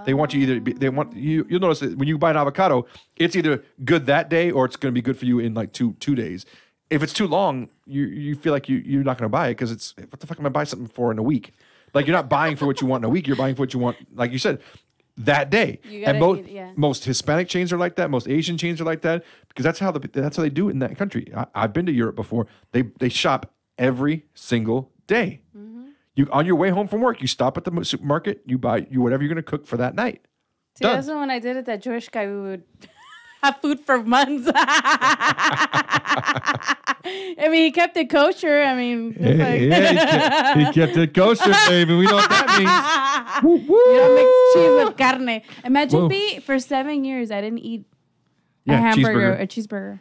They want you you'll notice that when you buy an avocado, it's either good that day or it's gonna be good for you in like two days. If it's too long, you feel like you're not going to buy it because it's what the fuck am I buy something for in a week? Like you're not buying for what you want in a week. You're buying for what you want, like you said, that day. And most Hispanic chains are like that. Most Asian chains are like that because that's how they do it in that country. I've been to Europe before. They shop every single day. Mm-hmm. You on your way home from work, you stop at the supermarket. You buy whatever you're going to cook for that night. See, that's when I did it. That Jewish guy, we would have food for months. I mean, he kept it kosher. I mean, he kept it kosher, baby. We know what that means. Woo, woo. You don't mix cheese with carne. Imagine me for 7 years, I didn't eat a hamburger, a cheeseburger.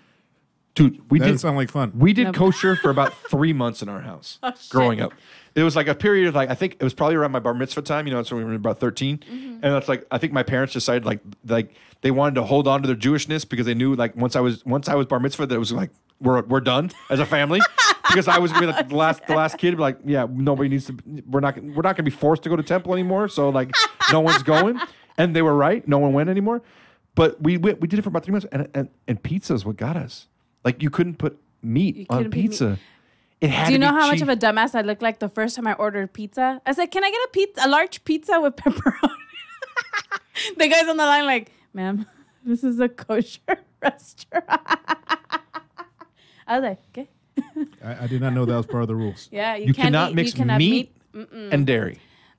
Dude, That doesn't sound like fun. We did kosher for about 3 months in our house growing up. It was like a period of I think it was probably around my bar mitzvah time. That's when we were about 13. Mm-hmm. And it's like, I think my parents decided like they wanted to hold on to their Jewishness because they knew like once I was bar mitzvah that it was like, we're done as a family because I was gonna be like the last kid, like, yeah, nobody needs to. We're not gonna be forced to go to temple anymore. So like, no one's going, and they were right. No one went anymore. But we did it for about 3 months, and pizza is what got us. Like, you couldn't put meat on pizza. It had. Do you to know be how much cheap. of a dumbass I looked like the first time I ordered pizza? I said, "Can I get a large pizza with pepperoni?" The guy's on the line like, "Ma'am, this is a kosher restaurant." I was like, "Okay." I did not know that was part of the rules. Yeah, You can't cannot eat, mix you can have meat and dairy.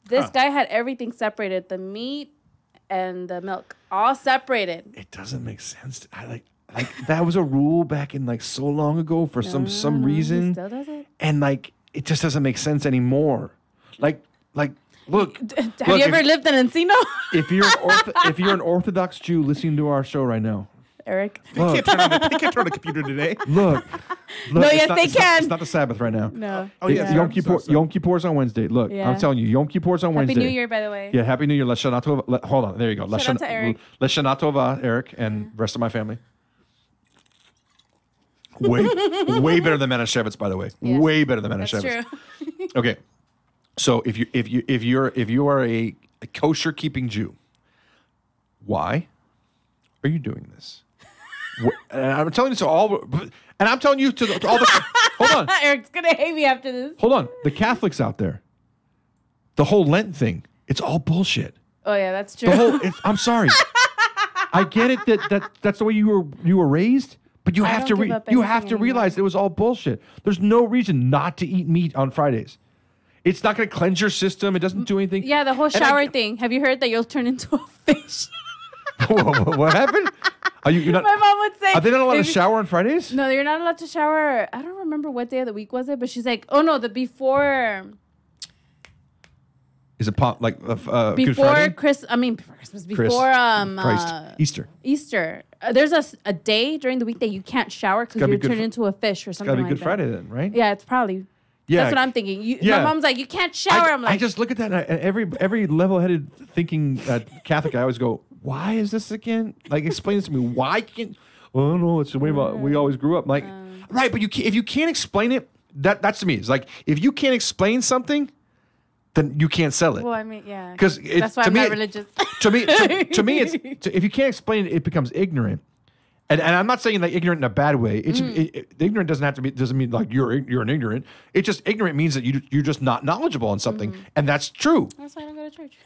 This guy had everything separated: the meat and the milk, all separated. It doesn't make sense. I like that was a rule back in like so long ago for some He reason, still does it. and like it just doesn't make sense anymore. Like look. Have you ever lived in Encino, If you're an Orthodox Jew listening to our show right now, Eric? They can't turn on the computer today. look. No, it's yes, not- they it's not- can. It's not the Sabbath right now. No. Oh, yeah, Yom sorry. Yom Kippur's on Wednesday. Look, Yeah. I'm telling you, Yom Kippur's on Happy Wednesday. New Year, by the way. Yeah, Happy New Year. Lashana Tova. Hold on, there you go. Shout out to Eric. Lashana Tova, Eric, and rest of my family. Way better than Manischewitz, by the way. Yeah. Way better than That's Manischewitz. true. Okay, so if you are a kosher keeping Jew, why are you doing this? And I'm telling you to all, and I'm telling you to all the. Hold on, Eric's gonna hate me after this. hold on. The Catholics out there, the whole Lent thing, it's all bullshit. Oh yeah, that's true. The whole. I'm sorry. I get it that's the way you were raised, but you I have don't to give up you have anything to realize it was all bullshit. There's no reason not to eat meat on Fridays. It's not going to cleanse your system. It doesn't do anything. Yeah, the whole And I- shower thing. Have you heard that you'll turn into a fish? What happened? Are you're not? My mom would say. Are they not allowed to if- shower on Fridays? No, you're not allowed to shower. I don't remember what day of the week was it, but she's like, oh no, the before Is it like Good before Friday? before Christmas, before Christ, Easter. Easter. There's a day during the week that you can't shower because gotta be you're Good turned Fri- into a fish or It's something got to be like Good that. Friday then, right? Yeah, it's probably. Yeah. That's what I'm thinking. Yeah. My mom's like, you can't shower. I'm like, I just look at that, and every level-headed thinking Catholic, I always go, "Why is this again?" Like, explain this to me. Why can't? Oh no, it's the way we always grew up. Like, right, but if you can't explain it, that's to me. It's like if you can't explain something, then you can't sell it. well, I mean, yeah. Because that's why I'm not religious. to me, it's if you can't explain it, it becomes ignorant. And I'm not saying like ignorant in a bad way. It's ignorant doesn't mean like you're an ignorant. It just ignorant means that you're just not knowledgeable on something, and that's true. That's why I don't go to church.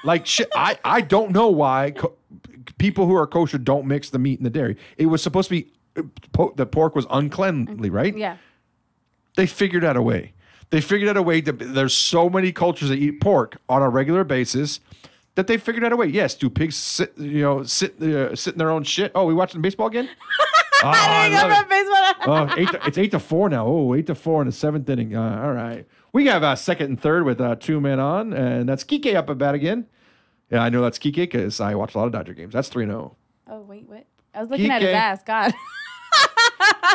Like shit. I don't know why people who are kosher don't mix the meat and the dairy. It was supposed to be the pork was uncleanly, right? Yeah. They figured out a way. They figured out a way that there's so many cultures that eat pork on a regular basis that they figured out a way. Yes, do pigs sit in their own shit? Oh, we watching baseball again? Oh, I love it. It's 8-4 now. Oh, 8-4 in the seventh inning. All right. We have second and third with 2 men on, and that's Kike up at bat again. Yeah, I know that's Kike because I watch a lot of Dodger games. That's 3-0. Oh wait, what? I was looking at his Kike. ass. God.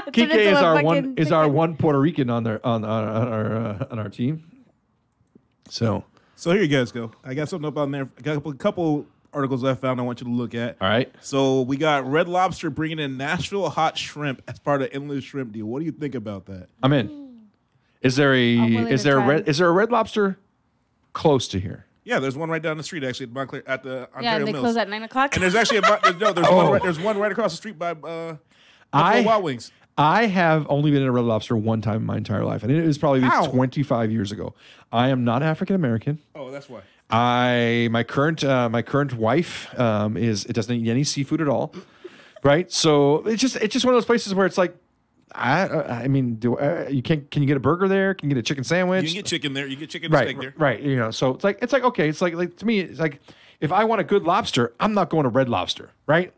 Kike is our one Puerto Rican on our team. So So here you guys go. I got something up on there. I got a couple articles I found I want you to look at. all right. So we got Red Lobster bringing in Nashville hot shrimp as part of endless shrimp deal. What do you think about that? I'm in. Is there willing to try. is there a Red Lobster close to here? Yeah, there's one right down the street actually at the Yeah, Ontario they Mills. close at 9:00. And there's actually there's one right across the street by Buffalo Wild Wings. I have only been in a Red Lobster one time in my entire life, and it was probably Ow. 25 years ago. I am not African American. Oh, that's why. My current wife doesn't eat any seafood at all, right? So it's just one of those places where it's like, I mean, can you get a burger there? Can you get a chicken sandwich? You can get chicken there. You get chicken and steak there. Right. You know, so it's like okay. It's like to me, it's like if I want a good lobster, I'm not going to Red Lobster, right?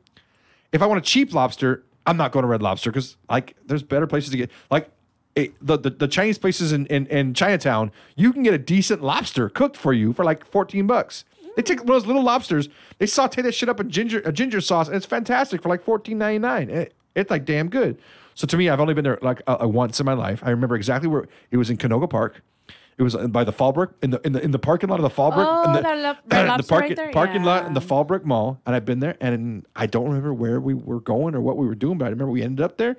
If I want a cheap lobster, I'm not going to Red Lobster because like there's better places to get like the Chinese places in Chinatown. You can get a decent lobster cooked for you for like $14. They take one of those little lobsters, they saute that shit up in ginger sauce, and it's fantastic for like $14.99. It's like damn good. So to me, I've only been there like once in my life. I remember exactly where it was in Canoga Park. It was by the Fallbrook in the parking lot of the Fallbrook. Oh, in the, Red Lobster right there? parking lot in the Yeah. Fallbrook Mall, and I've been there, and I don't remember where we were going or what we were doing, but I remember we ended up there,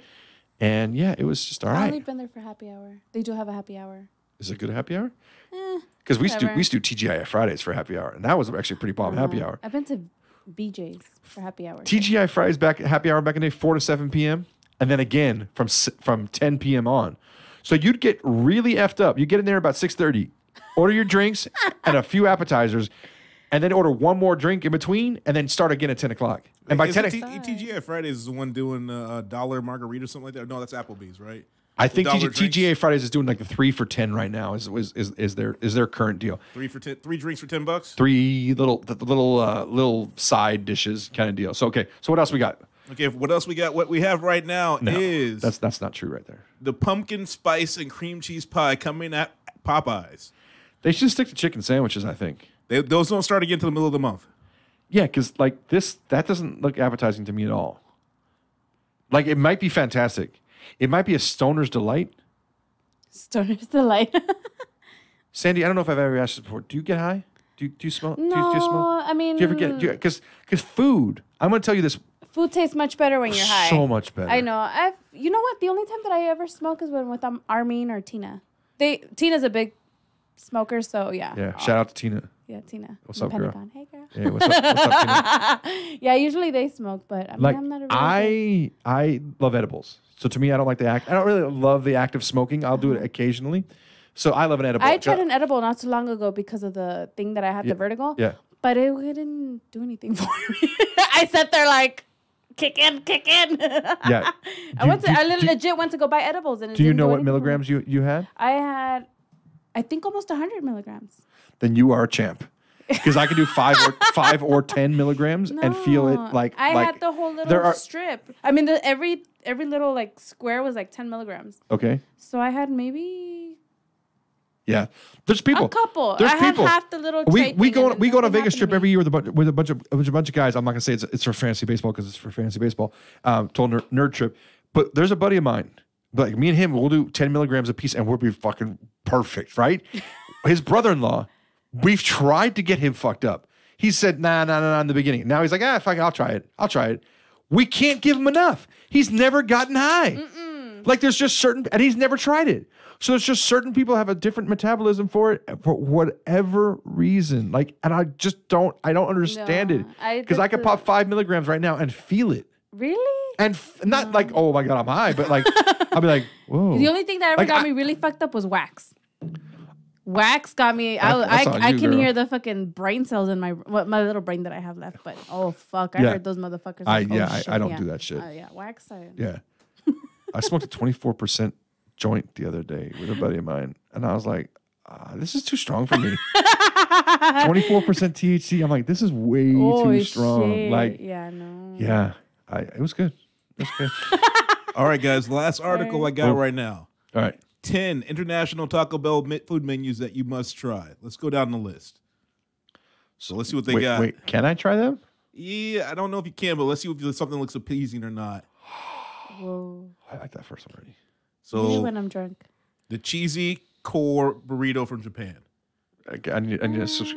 And yeah, it was just all I've right. only been there for happy hour. They do have a happy hour. Is it good at happy hour? Because we whatever. used to do TGI Fridays for happy hour, and that was actually a pretty bomb happy hour. I've been to BJ's for happy hour. TGI Fridays back at happy hour back in the day, 4 to 7 p.m. and then again from 10 p.m. on. So you'd get really effed up. You get in there about 6:30, order your drinks and a few appetizers, and then order one more drink in between, and then start again at 10 o'clock. And by 10 o'clock, TGI Fridays is the one doing a dollar margarita or something like that. No, that's Applebee's, right? I think $1 drinks. TGI Fridays is doing like the 3 for 10 right now. Is their current deal? 3 for 10, 3 drinks for $10. 3 little side dishes kind of deal. So okay, so what else we got? Okay, what else we got? What we have right now No, is that's not true right there. the pumpkin spice and cream cheese pie coming at Popeyes. They should stick to chicken sandwiches, I think. Those don't start again until the middle of the month. Yeah, because like that doesn't look appetizing to me at all. Like it might be fantastic. It might be a stoner's delight. Stoner's Delight. Sandy, I don't know if I've ever asked this before. Do you get high? Do you smoke? No, do you smoke? I mean, Do you ever get? Because food. I'm going to tell you this. food tastes much better when you're high. So much better. I know. You know what? The only time that I ever smoke is when with Armin or Tina. Tina's a big smoker, so yeah. Yeah. Shout out to Tina. Yeah, Tina. What's from up, girl? Pentagon. Hey, girl. Hey, what's up, Tina? Yeah, usually they smoke, but I mean, Like I'm not a really I love edibles. So to me, I don't like the act. I don't really love the act of smoking. I'll do it occasionally. So I love an edible. I tried an edible not too long ago because of the thing that I had, the vertigo. Yeah. But it didn't do anything for me. I sat there like, kick in. Yeah. I legit went to go buy edibles. And it Do you didn't know do what anything for me. milligrams you had? I had, I think almost 100 milligrams. Then you are a champ. Because I can do 5 or 10 milligrams and feel it like I like had the whole little strip. I mean, every little like square was like 10 milligrams. Okay. So I had maybe Yeah. There's people. a couple. There's I had people. half the little. We tray go thing we and go on a nothing Vegas happened trip to every me. year with a bunch of guys. I'm not gonna say it's for fantasy baseball because it's for fantasy baseball. Total nerd trip. But there's a buddy of mine. Like me and him, we'll do 10 milligrams a piece and we'll be fucking perfect, right? His brother-in-law, we've tried to get him fucked up. He said, nah, in the beginning. Now he's like, fuck it, I'll try it. We can't give him enough. He's never gotten high. Like there's just certain, and he's never tried it. So there's just certain people have a different metabolism for it for whatever reason. Like, and I don't understand it. Because I could pop 5 milligrams right now and feel it. Really? And not like, oh my God, I'm high, but like, I'll be like, whoa. The only thing that ever Like, got me really fucked up was wax. Wax got me. That's on I you, can girl. hear the fucking brain cells in my little brain that I have left. But oh fuck, I Yeah. heard those motherfuckers. I shit, don't do that shit. Yeah, wax. Yeah. I smoked a 24% joint the other day with a buddy of mine. And I was like, this is too strong for me. 24% THC. I'm like, this is way too strong. Shit. Like, yeah, no. yeah, it was good. It was good. All right, guys. Last article I got right now. All right. 10 international Taco Bell food menus that you must try. Let's go down the list. So let's see what they got. Wait, can I try them? Yeah, I don't know if you can, but let's see if something looks appeasing or not. Whoa. I like that first one already. Usually So when I'm drunk. the cheesy core burrito from Japan. I need a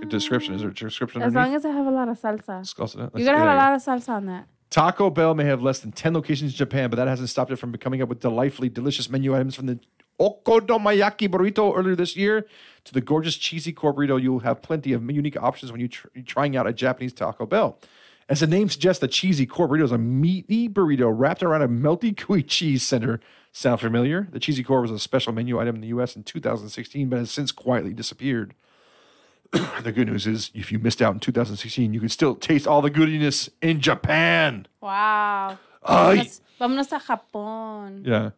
description. Is there a description As long underneath? as I have a lot of salsa. Let's You gotta have yeah, a yeah. lot of salsa on that. Taco Bell may have less than 10 locations in Japan, but that hasn't stopped it from coming up with delightfully delicious menu items from the Okonomiyaki burrito earlier this year to the gorgeous cheesy core burrito. You'll have plenty of unique options when you're trying out a Japanese Taco Bell. As the name suggests, the cheesy core burrito is a meaty burrito wrapped around a melty gooey cheese center. Sound familiar? The cheesy core was a special menu item in the U.S. in 2016, but has since quietly disappeared. The good news is, if you missed out in 2016, you can still taste all the goodiness in Japan. Wow. Ay. Vámonos a Japón. Yeah.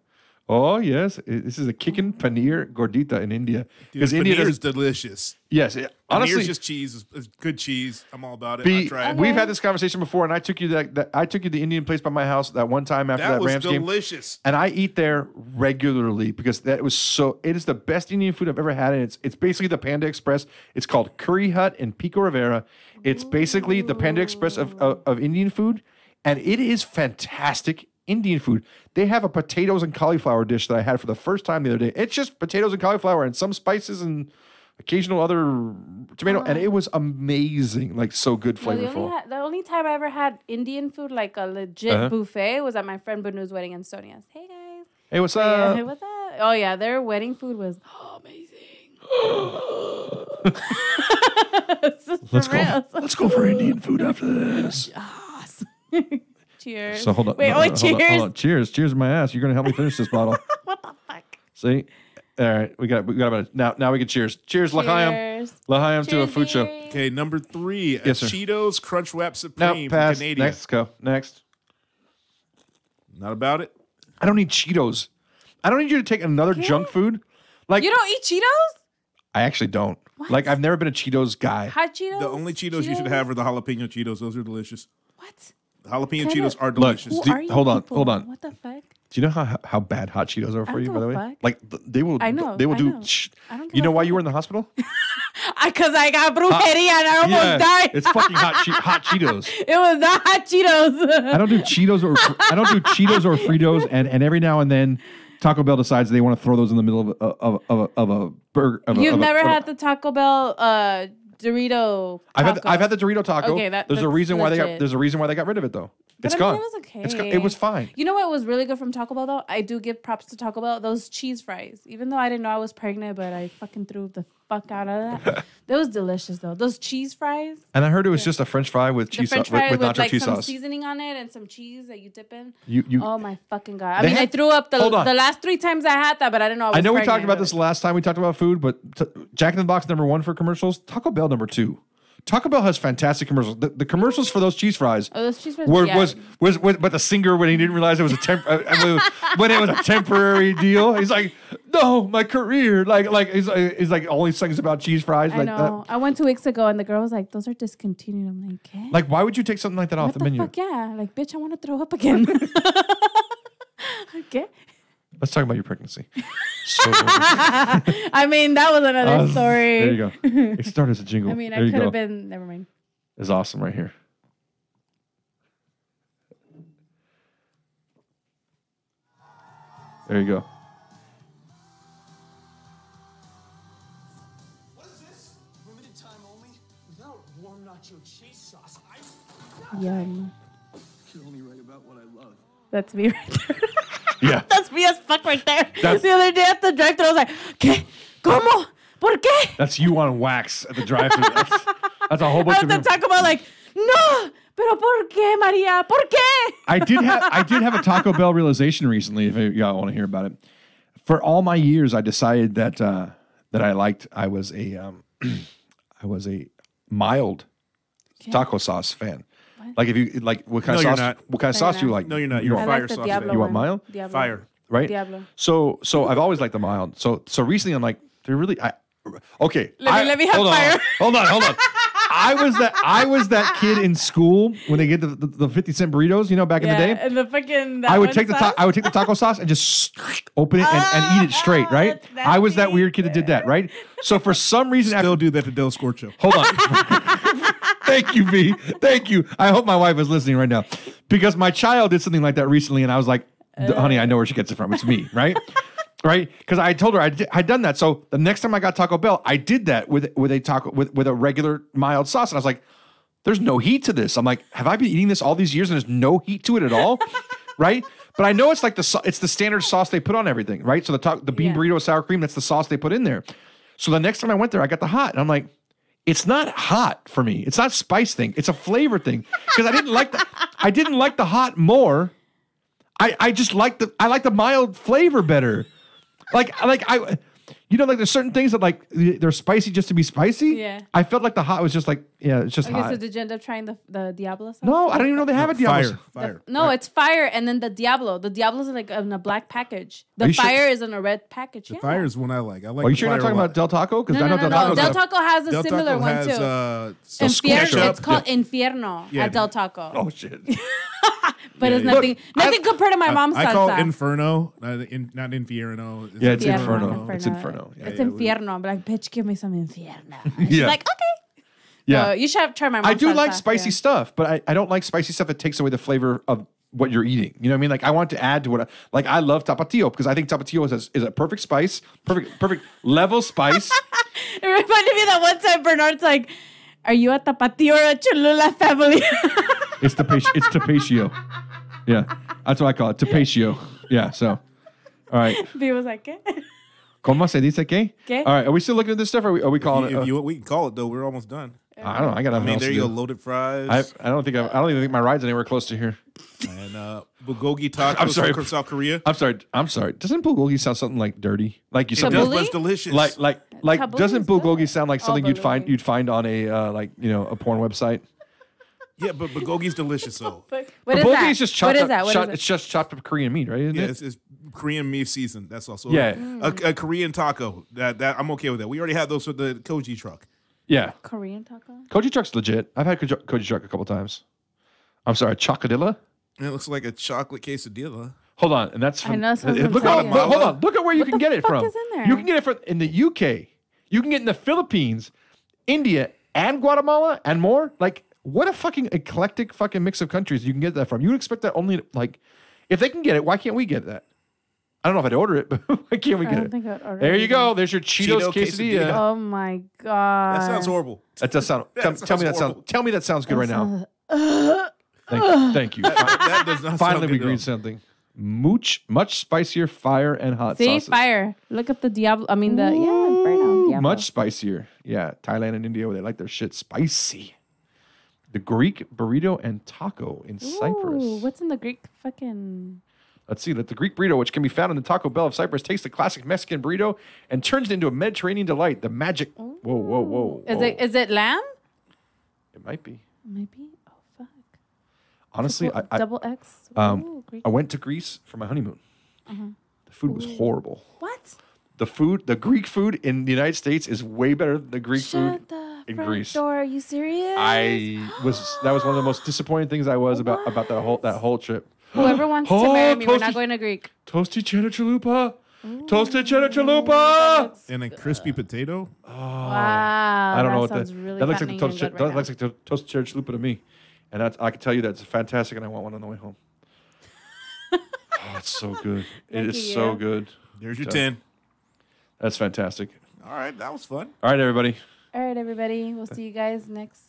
Oh, yes. This is a kickin' paneer gordita in India. Because India paneer does, is delicious. yes, honestly, Paneer's just cheese. It's good cheese. I'm all about it. be- I tried. we've had this conversation before, and I took you I took you to the Indian place by my house that one time after That that was Rams game. delicious. And I eat there regularly because it is the best Indian food I've ever had. And it's basically the Panda Express. It's called Curry Hut in Pico Rivera. It's basically the Panda Express of Indian food. And it is fantastic Indian food. They have a potatoes and cauliflower dish that I had for the first time the other day. It's just potatoes and cauliflower and some spices and occasional other tomato. And it was amazing. Like so good, No, flavorful. the only time I ever had Indian food, like a legit buffet, was at my friend Banu's wedding in Sonia's. Hey guys. Hey, what's Yeah, up? hey, what's that? Oh yeah, their wedding food was amazing. Let's go for Indian food after this. Cheers. So hold on. Wait, hold on, cheers. Hold on. Cheers. Cheers, my ass. You're gonna help me finish this bottle. What the fuck? See? All right, we got about it. Now we can cheers. Cheers, L'chaim. Cheers. L'chaim to a Cheers, food show. Dave. Okay, number 3, Yes, sir. Cheetos Crunch Wrap No, Supreme from pass. Canadian. Next, go. Next. Not about it. I don't need Cheetos. I don't need you to take another junk food. Like You don't eat Cheetos? I actually don't. What? Like I've never been a Cheetos guy. Hot Cheetos? The only Cheetos you should have are the jalapeno Cheetos. Those are delicious. What? The jalapeno Kinda- Cheetos are Look, delicious. Who Do- are you hold on, people? hold on. What the fuck? Do you know how bad hot Cheetos are I for don't you? By give the a way, fuck. like they will. I know, They will I do. know. I don't give You know a why fuck. you were in the hospital? Because I got brujeria and I almost died. it's fucking hot Cheetos. It was not hot Cheetos. I don't do Cheetos or Fritos, and every now and then Taco Bell decides they want to throw those in the middle of a burger. You've never had the Taco Bell Dorito. I've taco. had the Dorito taco. Okay, there's a that's reason why legit. there's a reason why they got rid of it though. But It's I mean, gone. it was okay. It was fine. You know what was really good from Taco Bell though? I do give props to Taco Bell. Those cheese fries. Even though I didn't know I was pregnant, but I fucking threw the fuck out of that. That was delicious though. Those cheese fries. And I heard it was just a French fry with The cheese French sauce, with fry with nacho like cheese some sauce. seasoning on it and some cheese that you dip in. You Oh my fucking god! I They mean, I had- threw up the Hold on. last 3 times I had that, but I didn't know. I was I know we talked pregnant, about but- this last time we talked about food, but Jack in the Box #1 for commercials, Taco Bell #2. Taco Bell has fantastic commercials. The commercials for those cheese fries Oh, those cheese fries. were, yeah. was but the singer when he didn't realize it was a when it was a temporary deal, he's like, no, my career, like he's like all he sings about cheese fries, I like know. I went 2 weeks ago and the girl was like, "Those are discontinued." I'm like, "Okay." like why would you take something like that off What the the menu? fuck? Yeah, like, bitch, I want to throw up again. Okay. Let's talk about your pregnancy. So, I mean, that was another story. there you go. It started as a jingle. I mean, there I you could go. have been. Never mind. It's awesome right here. There you go. What is this? Limited time only? Without warm nacho cheese sauce. Yum. Can only write about what I love. That's me right there. Yeah. That's me as fuck right there. That's- The other day at the drive-thru, I was like, ¿Qué? ¿Cómo? ¿Por qué? That's you on wax at the drive-thru. That's a whole bunch I of was to talk about like, no, pero ¿por qué, María? ¿Por qué? I did have a Taco Bell realization recently. If y'all want to hear about it, for all my years, I decided that I was a mild taco sauce fan. Like if you like what kind No, of you're sauce? not. What kind of No, sauce you're do you not. like? No, you're not. You're want- a I fire like the sauce Diablo fan. You want one. mild? Diablo. Fire. right? Diablo. So I've always liked the mild. So recently I'm like, they're really okay. Let me have hold fire. On, hold on. I was that kid in school when they get the 50 cent burritos, back in the day. And the fucking. I would take the taco sauce and just open it and eat it straight, right? that's I was that nasty. weird kid that did that, right? So for some reason, Still do that to Del Scorcho. hold on. Thank you, V. Thank you. I hope my wife is listening right now because my child did something like that recently, and I was like, "Honey, I know where she gets it from. It's me, right?" Right? Because I told her I'd done that. So the next time I got Taco Bell, I did that with a regular mild sauce, and I was like, "There's no heat to this." I'm like, "Have I been eating this all these years and there's no heat to it at all?" Right? But I know it's like it's the standard sauce they put on everything, right? So the bean Yeah. burrito with sour cream, that's the sauce they put in there. So the next time I went there, I got the hot, and I'm like, it's not hot for me. It's not a spice thing. It's a flavor thing because I didn't like the hot more. I just like the mild flavor better. Like there's certain things that like they're spicy just to be spicy. Yeah. I felt like the hot was just like, yeah, it's just Okay, so hot. did you end up trying the Diablo sauce? No, I don't even know they have a Diablo. Fire. No, it's fire and then the Diablo. The Diablo's like in a black package. Are The you sure? fire is in a red package. Yeah. Fire is one I like. I like. Are you the sure you're not fire talking a lot. about Del Taco? Because No, I know no, Del Taco. Del Taco has a Del similar Taco one has, too. Infierno. Infierno. It's called Infierno Yeah. at Del Taco. Oh shit. But it's yeah. nothing compared to my mom's I call it salsa. Inferno, not Infierno. Yeah, it's Infierno. Inferno. It's Inferno. Yeah. It's Infierno. I'm like, bitch, give me some Infierno. She's Yeah. like, okay. Yeah. You should have tried my mom's I do salsa. like spicy Yeah. stuff, but I don't like spicy stuff that takes away the flavor of what you're eating. You know what I mean? Like I want to add to what I love Tapatio because I think Tapatio is a perfect spice, perfect level spice. It reminded me that one time Bernard's like, are you a Tapatio or a Cholula family? It's Tapatio. Yeah, that's what I call it, Tapatio. Yeah, so All right. B was like, ¿qué? ¿Cómo se dice qué? ¿Qué? All right. Are we still looking at this stuff? Or are we calling it? We can call it though. We're almost done. I don't know. I got I nothing mean, else there to you go. do. Loaded fries I don't even think my ride's anywhere close to here. and bulgogi tacos I'm sorry. from South Korea. I'm sorry. Doesn't bulgogi sound something like dirty? Like you It said, does, Tabbouleh? but it's delicious. like Tabbouleh doesn't is good. bulgogi sound like something you'd bulgogi. find on a a porn website? yeah, but bulgogi's delicious though. What is Bulgogi that? is just chopped What is up. that? What is It's just chopped up Korean meat, right? Isn't Yeah, it? it's Korean meat seasoned. That's also Yeah. a Korean taco. That I'm okay with that. We already had those with the Koji truck. Yeah. Korean taco? Koji truck's legit. I've had Koji truck a couple times. I'm sorry, chocodilla. And it looks like a chocolate quesadilla. Hold on, and that's from, I know, so look, it's hold Guatemala. on, look at where you can the get it fuck from. is in there? You can get it from in the UK. You can get it in the Philippines, India, and Guatemala, and more. Like, what a fucking eclectic fucking mix of countries you can get that from. You would expect that only like, if they can get it, why can't we get that? I don't know if I'd order it, but why can't we I get don't it? think I'd order There you anything. go. There's your Cheetos Cheeto quesadilla. quesadilla. Oh my God. That sounds horrible. That does sound. That tell me sounds that horrible. sounds. Tell me that sounds good right now. now. Thank you. That does not Finally, sound we good agreed at all. something. Much spicier, fire and hot See, sauces. fire. Look at the Diablo. I mean, burn down Diablo. Much spicier. Yeah, Thailand and India, where they like their shit spicy. The Greek burrito and taco in Cyprus. Ooh, what's in the Greek fucking... Let's see. That the Greek burrito, which can be found in the Taco Bell of Cyprus, takes the classic Mexican burrito and turns it into a Mediterranean delight. The magic. Whoa. Is it lamb? It might be. Maybe. Oh, fuck. Honestly, I Double X. um Ooh, Greek. I went to Greece for my honeymoon. The food was horrible. What? The Greek food in the United States is way better than the Greek food Shut the in front Greece. door. Are you serious? That was one of the most disappointing things I was about that whole trip. Whoever wants to Oh, marry me, we're not toasted- going to Greek. Toasty cheddar chalupa. Toasted cheddar chalupa. And a crispy potato. Wow. I don't know what sounds that. really That looks like the fattening toasted. and good That right looks like the toasted cheddar chalupa to me, and that's, I can tell you that's fantastic, and I want one on the way home. Oh, it's so good. It Lucky is so you. good. There's your So- 10. That's fantastic. All right, that was fun. All right, everybody. All right, everybody. We'll see you guys next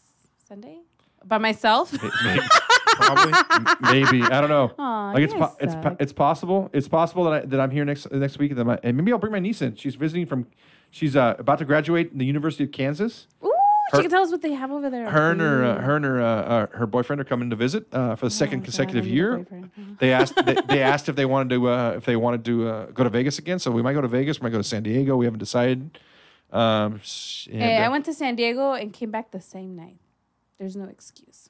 Sunday. By myself. Probably. Maybe I don't know. Aw, Like you guys suck. it's possible. It's possible that I'm here next week, and maybe I'll bring my niece in. She's visiting from. She's about to graduate in the University of Kansas. Ooh, she can tell us what they have over there. Her and her boyfriend are coming to visit for the second consecutive year. They asked if they wanted to go to Vegas again. So we might go to Vegas. We might go to San Diego. We haven't decided. Hey, I went to San Diego and came back the same night. There's no excuse.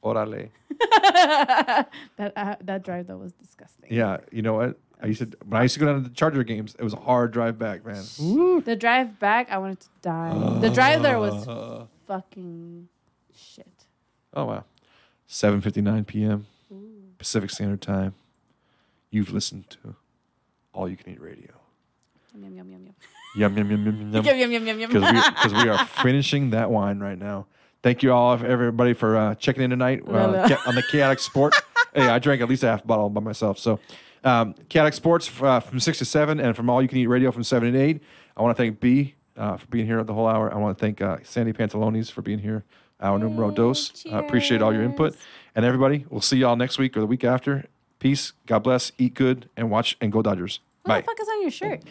Orale. That drive though was disgusting. Yeah, you know what? When I used to go down to the Charger games, it was a hard drive back, man. The drive back, I wanted to die. The drive there was fucking shit. Oh wow. 7:59 p.m. Pacific Standard Time. You've listened to All You Can Eat Radio. Yum yum yum yum. Yum yum yum yum yum. Yum yum yum yum yum. Because we are finishing that wine right now. Thank you all, everybody, for checking in tonight on the Chaotic Sport. Hey, I drank at least a half bottle by myself. So, Chaotic Sports from 6 to 7, and from All You Can Eat Radio from 7 to 8. I want to thank B for being here the whole hour. I want to thank Sandy Pantalones for being here. Our numero dos. I appreciate all your input. And everybody, we'll see y'all next week or the week after. Peace. God bless. Eat good and watch and go Dodgers. What Bye. the fuck is on your shirt?